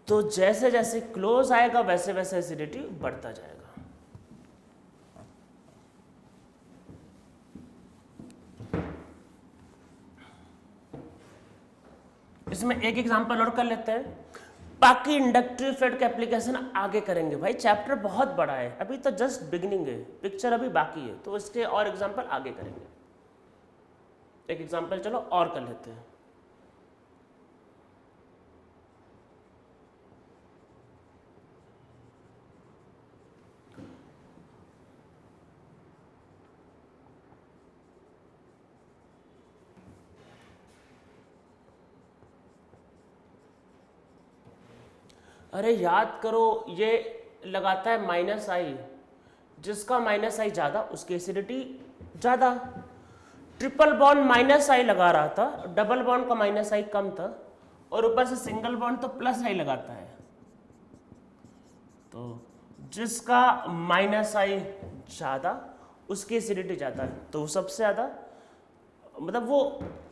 तो जैसे जैसे क्लोज आएगा वैसे वैसे एसिडिटी बढ़ता जाएगा। इसमें एक एग्जांपल और कर लेते हैं, बाकी इंडक्टिव इफेक्ट का एप्लीकेशन आगे करेंगे। भाई चैप्टर बहुत बड़ा है, अभी तो जस्ट बिगिनिंग है, पिक्चर अभी बाकी है, तो इसके और एग्जांपल आगे करेंगे। एक एग्जांपल चलो और कर लेते हैं। अरे याद करो, ये लगाता है माइनस आई, जिसका माइनस आई ज़्यादा उसकी एसिडिटी ज़्यादा। ट्रिपल बॉन्ड माइनस आई लगा रहा था, डबल बॉन्ड का माइनस आई कम था, और ऊपर से सिंगल बॉन्ड तो प्लस आई लगाता है। तो जिसका माइनस आई ज़्यादा उसकी एसिडिटी ज़्यादा है, तो वो सबसे ज़्यादा, मतलब वो,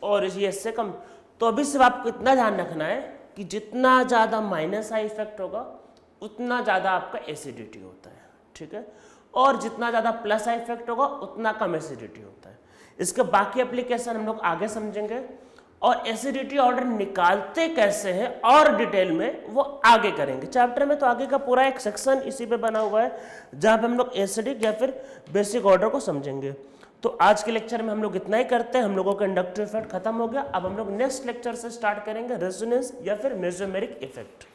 और ये इससे कम। तो अभी सिर्फ आपको इतना ध्यान रखना है कि जितना ज़्यादा माइनस आई इफेक्ट होगा उतना ज़्यादा आपका एसिडिटी होता है, ठीक है। और जितना ज़्यादा प्लस आई इफेक्ट होगा उतना कम एसिडिटी होता है। इसके बाकी एप्लीकेशन हम लोग आगे समझेंगे, और एसिडिटी ऑर्डर निकालते कैसे हैं और डिटेल में वो आगे करेंगे। चैप्टर में तो आगे का पूरा एक सेक्शन इसी पे बना हुआ है, जहाँ पे हम लोग एसिडिक या फिर बेसिक ऑर्डर को समझेंगे। तो आज के लेक्चर में हम लोग इतना ही करते हैं, हम लोगों का इंडक्टिव इफेक्ट खत्म हो गया। अब हम लोग नेक्स्ट लेक्चर से स्टार्ट करेंगे रेजोनेंस या फिर मेसोमेरिक इफेक्ट।